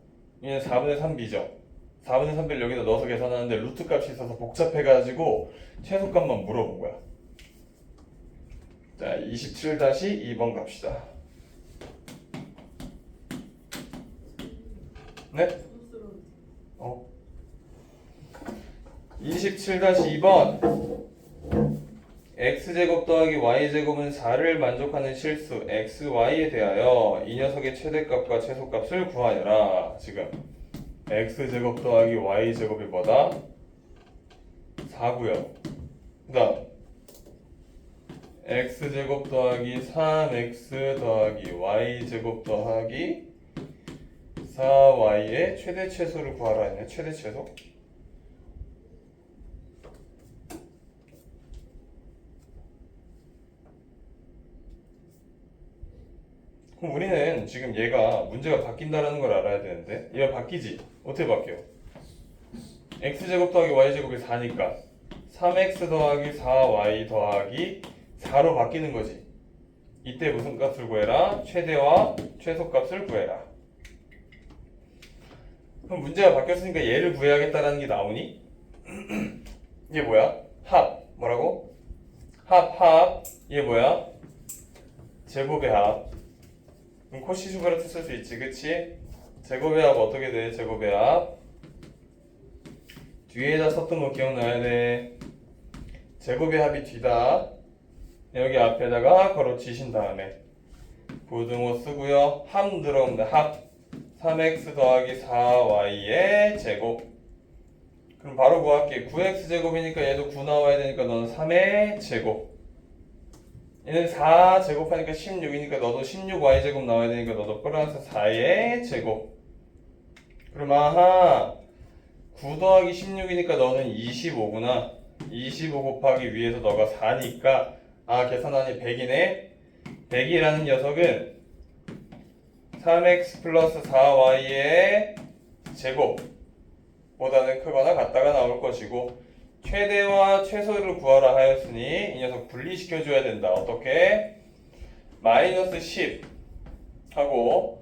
얘는 4분의 3b죠. 4분의 3b를 여기다 넣어서 계산하는데 루트 값이 있어서 복잡해가지고 최소값만 물어본 거야. 자, 27-2번 갑시다. 네? 27-2번. x제곱 더하기 y제곱은 4를 만족하는 실수 xy에 대하여 이 녀석의 최대값과 최소값을 구하여라. 지금 x제곱 더하기 y제곱이 뭐다? 4고요. 그 다음 x제곱 더하기 3x 더하기 y제곱 더하기 4y의 최대 최소를 구하라 했네. 최대 최소? 그럼 우리는 지금 얘가 문제가 바뀐다라는 걸 알아야 되는데, 얘가 바뀌지? 어떻게 바뀌어? x제곱 더하기 y제곱이 4니까 3x 더하기 4y 더하기 4로 바뀌는 거지. 이때 무슨 값을 구해라? 최대와 최소값을 구해라. 그럼 문제가 바뀌었으니까 얘를 구해야겠다라는 게 나오니? 얘 뭐야? 합. 뭐라고? 합. 얘 뭐야? 제곱의 합. 그럼 코시 슈가르트 쓸 수 있지, 그치? 제곱의 합 어떻게 돼? 제곱의 합 뒤에다 썼던 거 기억나야 돼. 제곱의 합이 뒤다. 여기 앞에다가 걸어치신 다음에 부등호 쓰고요. 합 들어옵니다. 합 3x 더하기 4y의 제곱. 그럼 바로 구할게. 9x 제곱이니까 얘도 9 나와야 되니까 너는 3의 제곱. 얘는 4 제곱하니까 16이니까 너도 16y 제곱 나와야 되니까 너도 플러스 4의 제곱. 그럼 아하 9 더하기 16이니까 너는 25구나. 25 곱하기 위에서 너가 4니까 계산하니 100이네. 100이라는 녀석은 3x 플러스 4y의 제곱보다는 크거나 같다가 나올 것이고, 최대와 최소를 구하라 하였으니 이 녀석 분리시켜줘야 된다. 어떻게? 마이너스 10 하고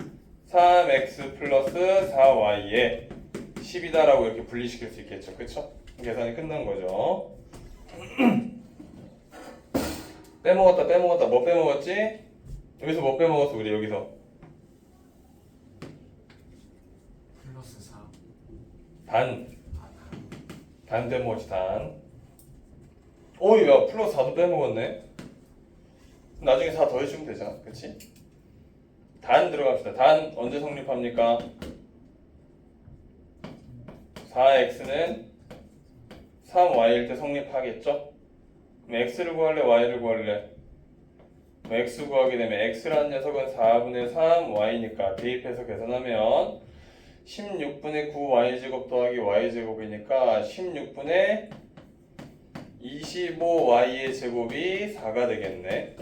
3x 플러스 4y의 10이다라고 이렇게 분리시킬 수 있겠죠. 그쵸? 계산이 끝난 거죠. 빼먹었다. 뭐 빼먹었지? 여기서 뭐 빼먹었어 우리 여기서? 플러스 4. 단 빼먹었지. 단. 오이 야 플러스 4도 빼먹었네. 나중에 4 더해주면 되잖아. 그치? 단 들어갑시다. 단 언제 성립합니까? 4x는 3y일 때 성립하겠죠? 그럼 x를 구할래? y를 구할래? x 구하게 되면 x라는 녀석은 4분의 3y니까 대입해서 계산하면 16분의 9y제곱 더하기 y제곱이니까 16분의 25y의 제곱이 4가 되겠네.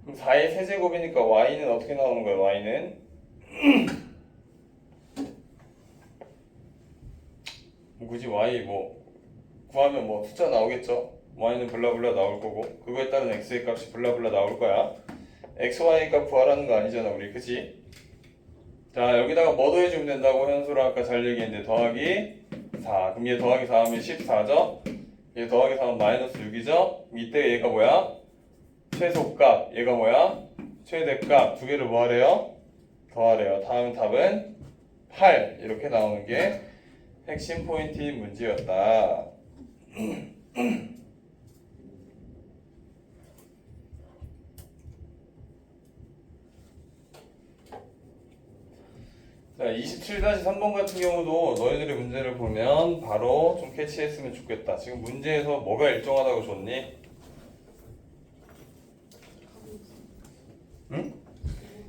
그럼 4의 세제곱이니까 y는 어떻게 나오는 거야? y는 굳이 y 구하면 숫자 나오겠죠? y는 블라블라 나올 거고, 그거에 따른 x의 값이 블라블라 나올 거야. x, y 값 구하라는 거 아니잖아 우리, 그치? 자, 여기다가 뭐 더해주면 된다고? 현수랑 아까 잘 얘기했는데 더하기 4. 그럼 얘 더하기 4 하면 14죠? 얘 더하기 4 하면 마이너스 6이죠? 이때 얘가 뭐야? 최소값. 얘가 뭐야? 최대값. 두 개를 뭐 하래요? 더하래요. 다음 답은 8. 이렇게 나오는 게 핵심 포인트인 문제였다. 자, 27-3번 같은 경우도 너희들의 문제를 보면 바로 좀 캐치했으면 좋겠다. 지금 문제에서 뭐가 일정하다고 줬니? 응?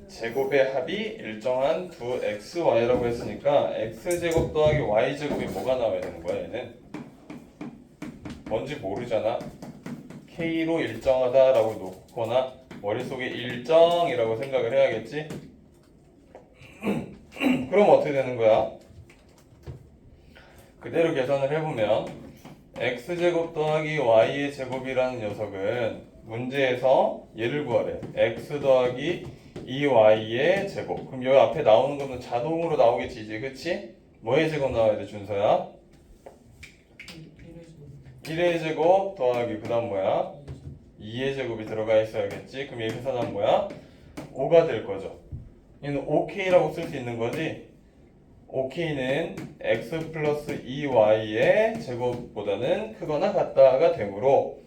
제곱의 합이 일정한 두 xy라고 했으니까 x제곱 더하기 y제곱이 뭐가 나와야 되는 거야, 얘는? 뭔지 모르잖아. k로 일정하다라고 놓거나 머릿속에 일정이라고 생각을 해야겠지? 그럼 어떻게 되는 거야? 그대로 계산을 해보면 x제곱 더하기 y의 제곱이라는 녀석은 문제에서 얘를 구하래. x 더하기 2y의 제곱. 그럼 여기 앞에 나오는 거는 자동으로 나오겠지 이제, 그치? 뭐의 제곱 나와야 돼, 준서야? 1의 제곱 더하기 그 다음 뭐야? 2의 제곱이 들어가 있어야겠지. 그럼 얘 계산하면 뭐야? 5가 될 거죠. 얘는 5k라고 쓸 수 있는 거지. 5k는 x 플러스 2y의 제곱보다는 크거나 같다가 되므로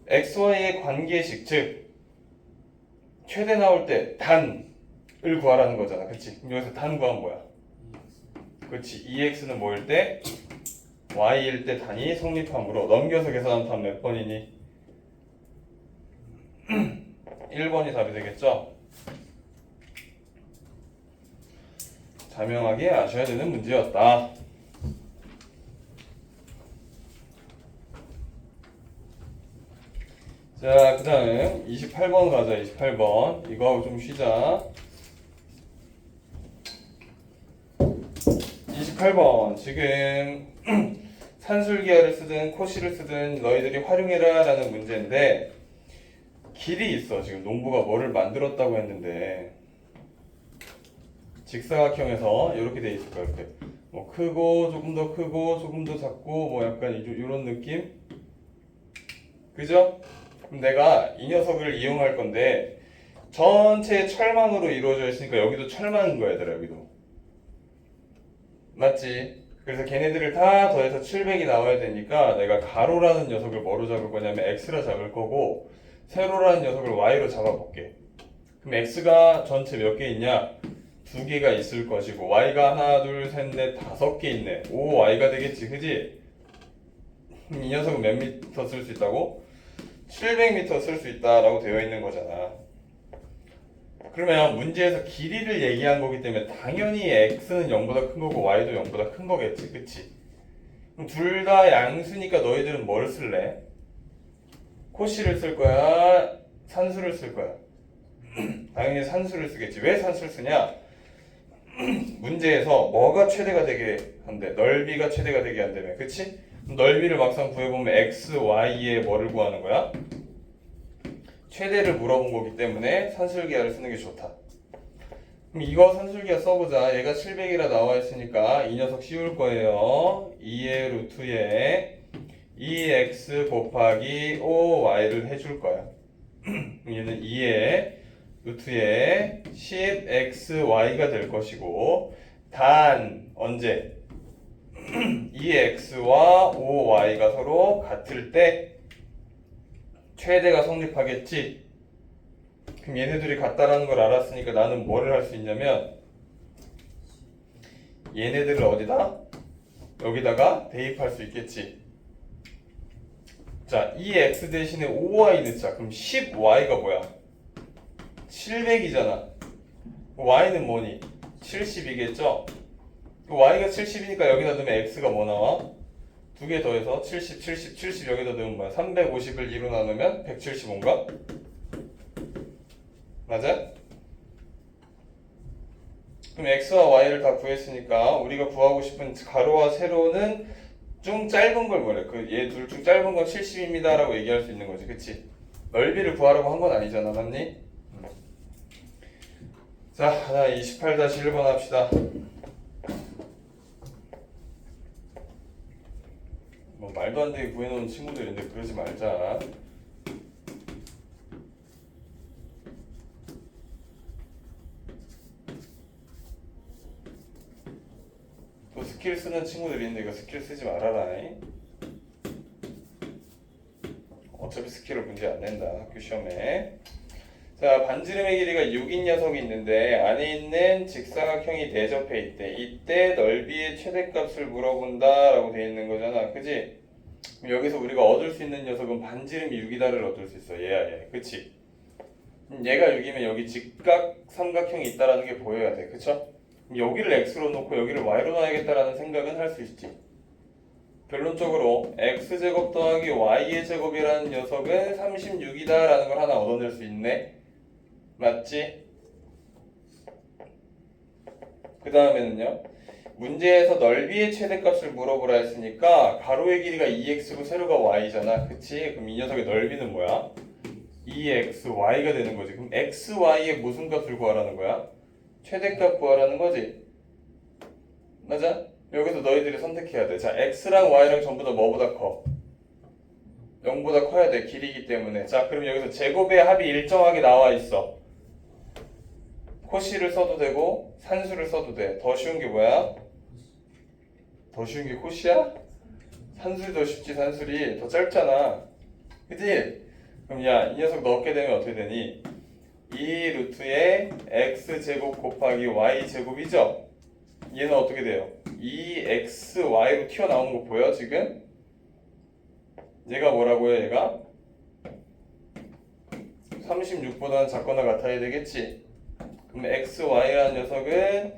xy의 관계식, 즉 최대 나올 때 단을 구하라는 거잖아. 그치? 그럼 여기서 단 구하면 뭐야? 그치? 2x는 뭐일 때? y일 때 단이 성립하므로 넘겨서 계산하면 답 몇 번이니? 1번이 답이 되겠죠? 자명하게 아셔야 되는 문제였다. 자, 그 다음 28번 가자. 28번 이거 하고 좀 쉬자. 28번 지금 산술기하를 쓰든 코시를 쓰든 너희들이 활용해라 라는 문제인데 길이 있어. 지금 농부가 뭐를 만들었다고 했는데 직사각형에서 이렇게 돼 있을 거야. 이렇게 뭐 크고 조금 더 크고 조금 더 작고 뭐 약간 이런 느낌? 그죠? 그럼 내가 이 녀석을 이용할 건데 전체 철망으로 이루어져 있으니까 여기도 철망인 거야, 얘들아. 여기도 맞지? 그래서 걔네들을 다 더해서 700이 나와야 되니까 내가 가로라는 녀석을 뭐로 잡을 거냐면 x라 잡을 거고 세로라는 녀석을 y로 잡아볼게. 그럼 x가 전체 몇 개 있냐? 2개가 있을 것이고 y가 하나 둘 셋 넷 5개 있네. 5y가 되겠지, 그지? 이 녀석은 몇 미터 쓸 수 있다고? 700m 쓸 수 있다라고 되어 있는 거잖아. 그러면 문제에서 길이를 얘기한 거기 때문에 당연히 x는 0보다 큰 거고 y도 0보다 큰 거겠지, 그치? 그럼 둘 다 양수니까 너희들은 뭘 쓸래? 코시를 쓸 거야? 산수를 쓸 거야? 당연히 산수를 쓰겠지. 왜 산수를 쓰냐? 문제에서 뭐가 최대가 되게 한대? 넓이가 최대가 되게 한다며, 그치? 넓이를 막상 구해보면 x, y의 뭐를 구하는 거야? 최대를 물어본 거기 때문에 산술기하를 쓰는 게 좋다. 그럼 이거 산술기하 써보자. 얘가 700이라 나와 있으니까 이 녀석 씌울 거예요. 2의 루트에 2x 곱하기 5y를 해줄 거야. 얘는 2의 루트에 10xy가 될 것이고 단 언제? 2x와 5y가 서로 같을 때 최대가 성립하겠지. 그럼 얘네들이 같다라는 걸 알았으니까 나는 뭐를 할 수 있냐면 얘네들을 어디다? 여기다가 대입할 수 있겠지. 자, 2x 대신에 5y 넣자. 그럼 10y가 뭐야? 700이잖아. y는 뭐니? 70이겠죠? y가 70이니까 여기다 넣으면 x가 뭐 나와? 두 개 더해서 70, 70, 70 여기다 넣으면 뭐야? 350을 2로 나누면 175인가? 맞아? 그럼 x와 y를 다 구했으니까 우리가 구하고 싶은 가로와 세로는 좀 짧은 걸 뭐래? 그 얘 둘 중 짧은 건 70입니다 라고 얘기할 수 있는 거지, 그치? 넓이를 구하라고 한 건 아니잖아, 맞니? 자, 28-1번 합시다. 말도 안 되게 구해놓은 친구들인데 그러지 말자. 또 스킬 쓰는 친구들이 있는데 이거 스킬 쓰지 말아라. 어차피 스킬을 문제 안 낸다 학교 시험에. 자, 반지름의 길이가 6인 녀석이 있는데 안에 있는 직사각형이 대접해 있대. 이때 넓이의 최대값을 물어본다 라고 돼 있는 거잖아. 그지? 그럼 여기서 우리가 얻을 수 있는 녀석은 반지름이 6이다를 얻을 수 있어. 얘야 얘. 그치? 얘가 6이면 여기 직각 삼각형이 있다라는 게 보여야 돼. 그쵸? 여기를 x로 놓고 여기를 y로 놔야겠다라는 생각은 할 수 있지. 결론적으로 x제곱 더하기 y의 제곱이라는 녀석은 36이다 라는 걸 하나 얻어낼 수 있네. 맞지? 그 다음에는요, 문제에서 넓이의 최대값을 물어보라 했으니까 가로의 길이가 2x고 세로가 y잖아. 그치? 그럼 이 녀석의 넓이는 뭐야? 2xy가 되는 거지. 그럼 xy의 무슨 값을 구하라는 거야? 최대값 구하라는 거지. 맞아? 여기서 너희들이 선택해야 돼. 자, x랑 y랑 전부 다 뭐보다 커? 0보다 커야 돼. 길이기 때문에. 자, 그럼 여기서 제곱의 합이 일정하게 나와 있어. 코시를 써도 되고 산수를 써도 돼. 더 쉬운 게 뭐야? 더 쉬운 게 코시야? 산술이 더 쉽지. 산술이 더 짧잖아. 그치? 그럼 야, 이 녀석 넣게 되면 어떻게 되니? 2 루트의 x제곱 곱하기 y제곱이죠? 얘는 어떻게 돼요? 2xy로 튀어나오는 거 보여 지금? 얘가 뭐라고요 얘가? 36보다는 작거나 같아야 되겠지? 그럼 xy라는 녀석은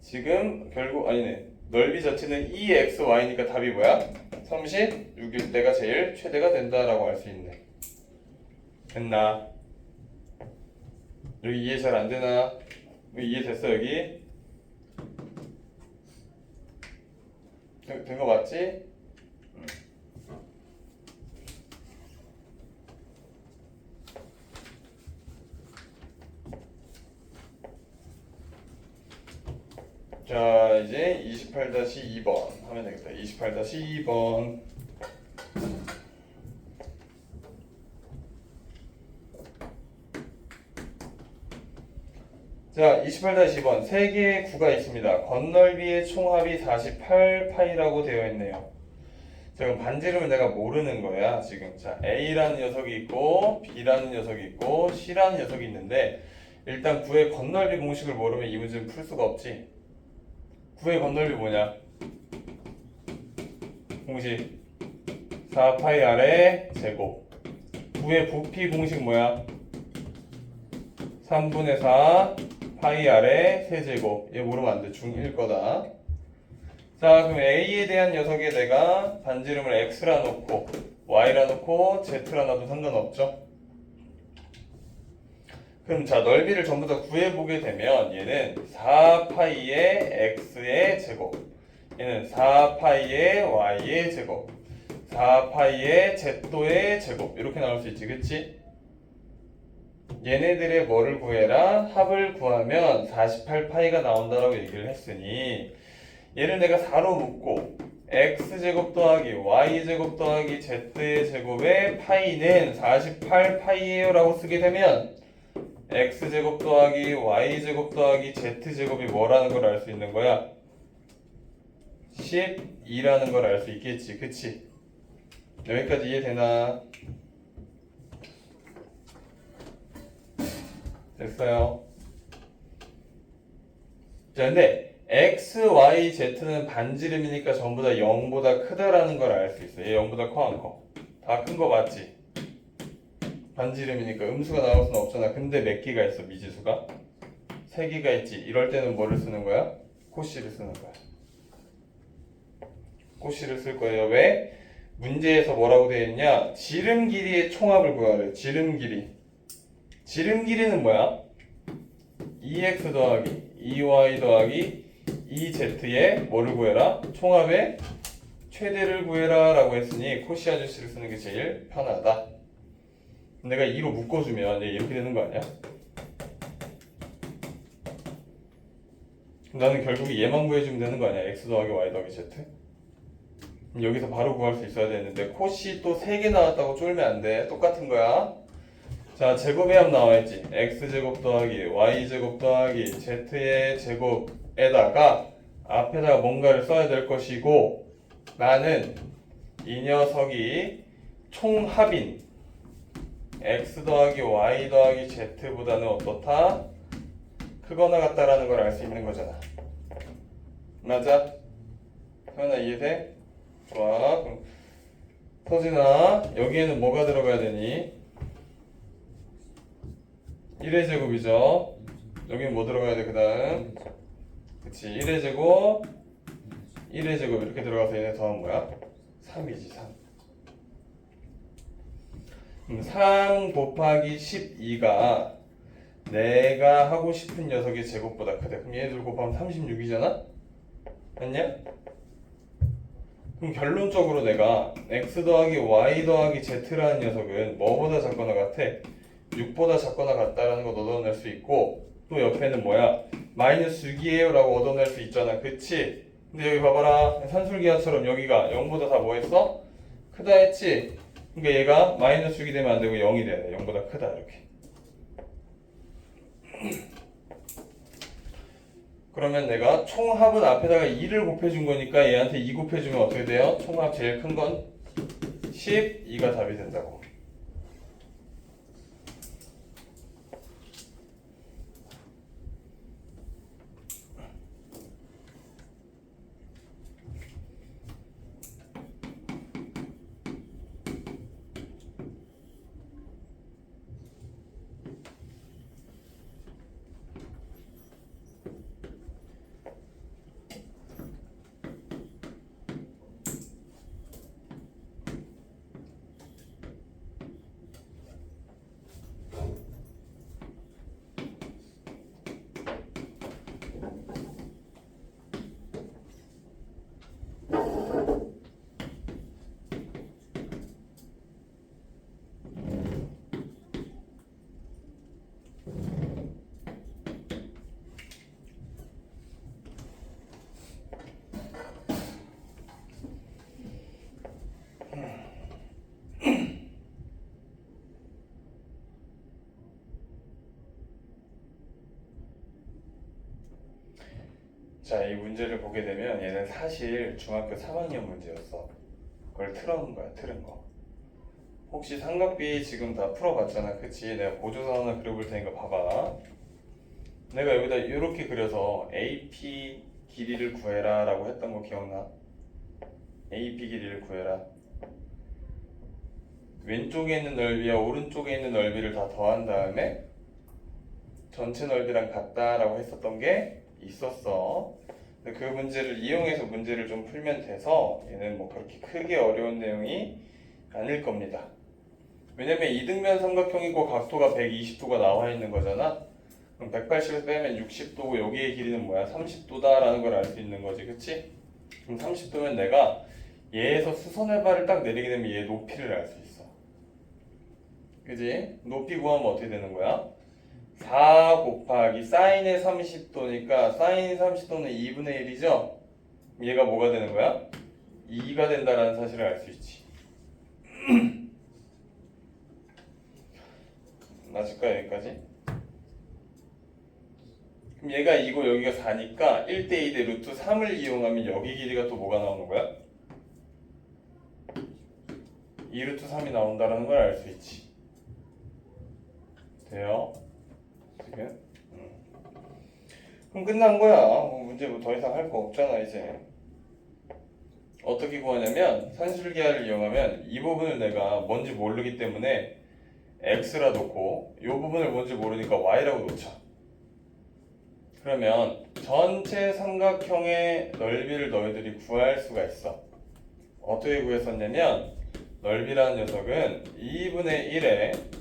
지금 결국 아니네, 넓이 자체는 2xy니까 답이 뭐야? 36일 때가 제일 최대가 된다라고 할 수 있네. 됐나? 여기 이해 잘 안 되나? 이해됐어 여기? 된 거 맞지? 자, 이제 28-2번 하면 되겠다. 28-2번. 자, 28-2번. 세 개의 구가 있습니다. 건널비의 총합이 48파이라고 되어 있네요. 자, 그럼 반지름을 내가 모르는 거야, 지금. 자, A라는 녀석이 있고, B라는 녀석이 있고, C라는 녀석이 있는데, 일단 구의 건널비 공식을 모르면 이 문제는 풀 수가 없지. 구의 건널비 뭐냐? 공식 4파이 아래 제곱. 구의 부피 공식 뭐야? 3분의 4 파이 아래 세제곱. 얘 모르면 안 돼. 중1 거다. 자, 그럼 A에 대한 녀석에 내가 반지름을 X라 놓고 Y라 놓고 Z라 놔도 상관없죠? 그럼 자, 넓이를 전부 다 구해보게 되면 얘는 4파이의 X의 제곱, 얘는 4파이의 Y의 제곱, 4파이의 Z도의 제곱, 이렇게 나올 수 있지, 그치? 얘네들의 뭐를 구해라? 합을 구하면 48파이가 나온다라고 얘기를 했으니 얘를 내가 4로 묶고 x제곱 더하기 y제곱 더하기 z의 제곱의 파이는 48파이에요 라고 쓰게 되면 x제곱 더하기 y제곱 더하기 z제곱이 뭐라는 걸 알 수 있는 거야? 12라는 걸 알 수 있겠지, 그치? 여기까지 이해되나? 됐어요. 자, 근데 x, y, z는 반지름이니까 전부 다 0보다 크다라는 걸 알 수 있어. 얘 0보다 커 안 커? 다 큰 거 맞지? 반지름이니까 음수가 나올 수는 없잖아. 근데 몇 개가 있어, 미지수가? 3개가 있지. 이럴 때는 뭐를 쓰는 거야? 코시를 쓰는 거야. 코시를 쓸 거예요. 왜? 문제에서 뭐라고 되어 있냐? 지름 길이의 총합을 구하래. 지름 길이. 지름 길이는 뭐야? 2x 더하기 2y 더하기 2z의 뭐를 구해라? 총합의 최대를 구해라 라고 했으니 코시 아저씨를 쓰는 게 제일 편하다. 내가 2로 묶어주면 이렇게 되는 거 아니야? 나는 결국 얘만 구해주면 되는 거 아니야? x 더하기 y 더하기 z? 여기서 바로 구할 수 있어야 되는데 코시 또 3개 나왔다고 쫄면 안 돼. 똑같은 거야. 자, 제곱의 합 나와있지. x제곱 더하기 y제곱 더하기 z의 제곱에다가 앞에다가 뭔가를 써야 될 것이고, 나는 이 녀석이 총합인 x 더하기 y 더하기 z보다는 어떻다? 크거나 같다라는 걸 알 수 있는 거잖아. 맞아? 현아 이해돼? 좋아. 그럼 서진아, 여기에는 뭐가 들어가야 되니? 1의 제곱이죠. 여기는 뭐 들어가야 돼? 그 다음 그치, 1의 제곱 1의 제곱 이렇게 들어가서 얘네 더하면 뭐야? 3이지 3. 그럼 3 곱하기 12가 내가 하고 싶은 녀석의 제곱보다 크대. 그럼 얘 둘 곱하면 36이잖아? 맞냐? 그럼 결론적으로 내가 x 더하기 y 더하기 z라는 녀석은 뭐보다 작거나 같아? 6보다 작거나 같다라는 거 얻어낼 수 있고, 또 옆에는 뭐야? 마이너스 6이에요 라고 얻어낼 수 있잖아. 그치? 근데 여기 봐봐라. 산술기하처럼 여기가 0보다 다 뭐 했어? 크다 했지? 그러니까 얘가 마이너스 6이 되면 안 되고 0이 돼야 돼. 0보다 크다 이렇게. 그러면 내가 총합은 앞에다가 2를 곱해준 거니까 얘한테 2 곱해주면 어떻게 돼요? 총합 제일 큰 건 12가 답이 된다고. 자, 이 문제를 보게 되면 얘는 사실 중학교 3학년 문제였어. 그걸 틀어놓은 거야, 틀은 거. 혹시 삼각비 지금 다 풀어봤잖아, 그치? 내가 보조선 하나 그려볼 테니까 봐봐. 내가 여기다 이렇게 그려서 AP 길이를 구해라 라고 했던 거 기억나? AP 길이를 구해라. 왼쪽에 있는 넓이와 오른쪽에 있는 넓이를 다 더한 다음에 전체 넓이랑 같다라고 했었던 게 있었어. 근데 그 문제를 이용해서 문제를 좀 풀면 돼서 얘는 뭐 그렇게 크게 어려운 내용이 아닐 겁니다. 왜냐면 이등변 삼각형이고 각도가 120도가 나와 있는 거잖아. 그럼 180에서 빼면 60도고 여기의 길이는 뭐야? 30도다 라는 걸 알 수 있는 거지, 그치? 그럼 30도면 내가 얘에서 수선의 발을 딱 내리게 되면 얘 높이를 알 수 있어. 그지? 높이 구하면 어떻게 되는 거야? 4 곱하기 사인의 30도니까 사인 30도는 2분의 1이죠? 얘가 뭐가 되는 거야? 2가 된다라는 사실을 알 수 있지. 맞을까 여기까지? 그럼 얘가 2고 여기가 4니까 1대2 대 루트 3을 이용하면 여기 길이가 또 뭐가 나오는 거야? 2 루트 3이 나온다는 걸 알 수 있지. 돼요? 지금? 그럼 끝난 거야. 문제 뭐 더 이상 할 거 없잖아 이제. 어떻게 구하냐면 산술기하를 이용하면 이 부분을 내가 뭔지 모르기 때문에 x라 놓고 이 부분을 뭔지 모르니까 y라고 놓자. 그러면 전체 삼각형의 넓이를 너희들이 구할 수가 있어. 어떻게 구했었냐면 넓이라는 녀석은 2분의 1에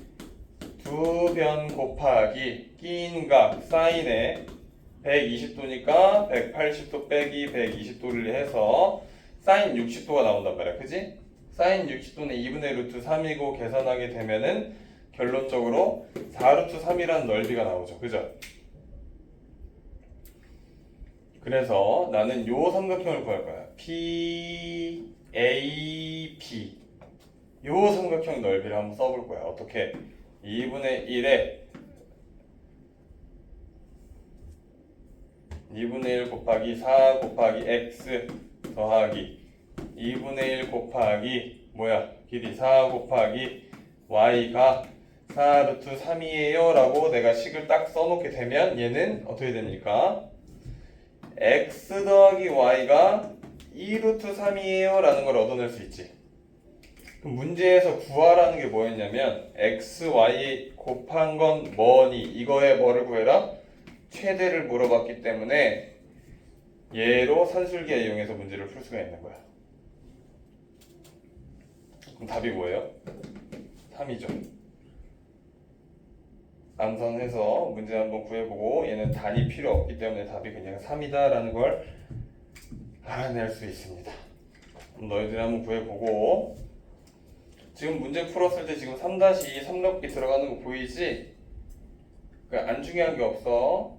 두 변 곱하기 끼인 각 사인에 120도니까 180도 빼기 120도를 해서 사인 60도가 나온단 말이야. 그지? 사인 60도는 2분의 루트 3이고 계산하게 되면은 결론적으로 4루트 3이라는 넓이가 나오죠. 그죠? 그래서 나는 요 삼각형을 구할 거야. AB 요 삼각형 넓이를 한번 써볼 거야. 어떻게? 2분의 1에 2분의 1 곱하기 4 곱하기 x 더하기 2분의 1 곱하기 뭐야? 길이 4 곱하기 y가 4 루트 3이에요 라고 내가 식을 딱 써놓게 되면 얘는 어떻게 됩니까? x 더하기 y가 2 루트 3이에요 라는 걸 얻어낼 수 있지. 그럼 문제에서 구하라는 게 뭐였냐면 x, y 곱한 건 뭐니? 이거에 뭐를 구해라? 최대를 물어봤기 때문에 얘로 산술기에 이용해서 문제를 풀 수가 있는 거야. 그럼 답이 뭐예요? 3이죠. 암선해서 문제 한번 구해보고 얘는 단위 필요 없기 때문에 답이 그냥 3이다 라는 걸 알아낼 수 있습니다. 그럼 너희들이 한번 구해보고 지금 문제 풀었을 때 지금 3-2 삼각기 들어가는 거 보이지? 안 중요한 게 없어.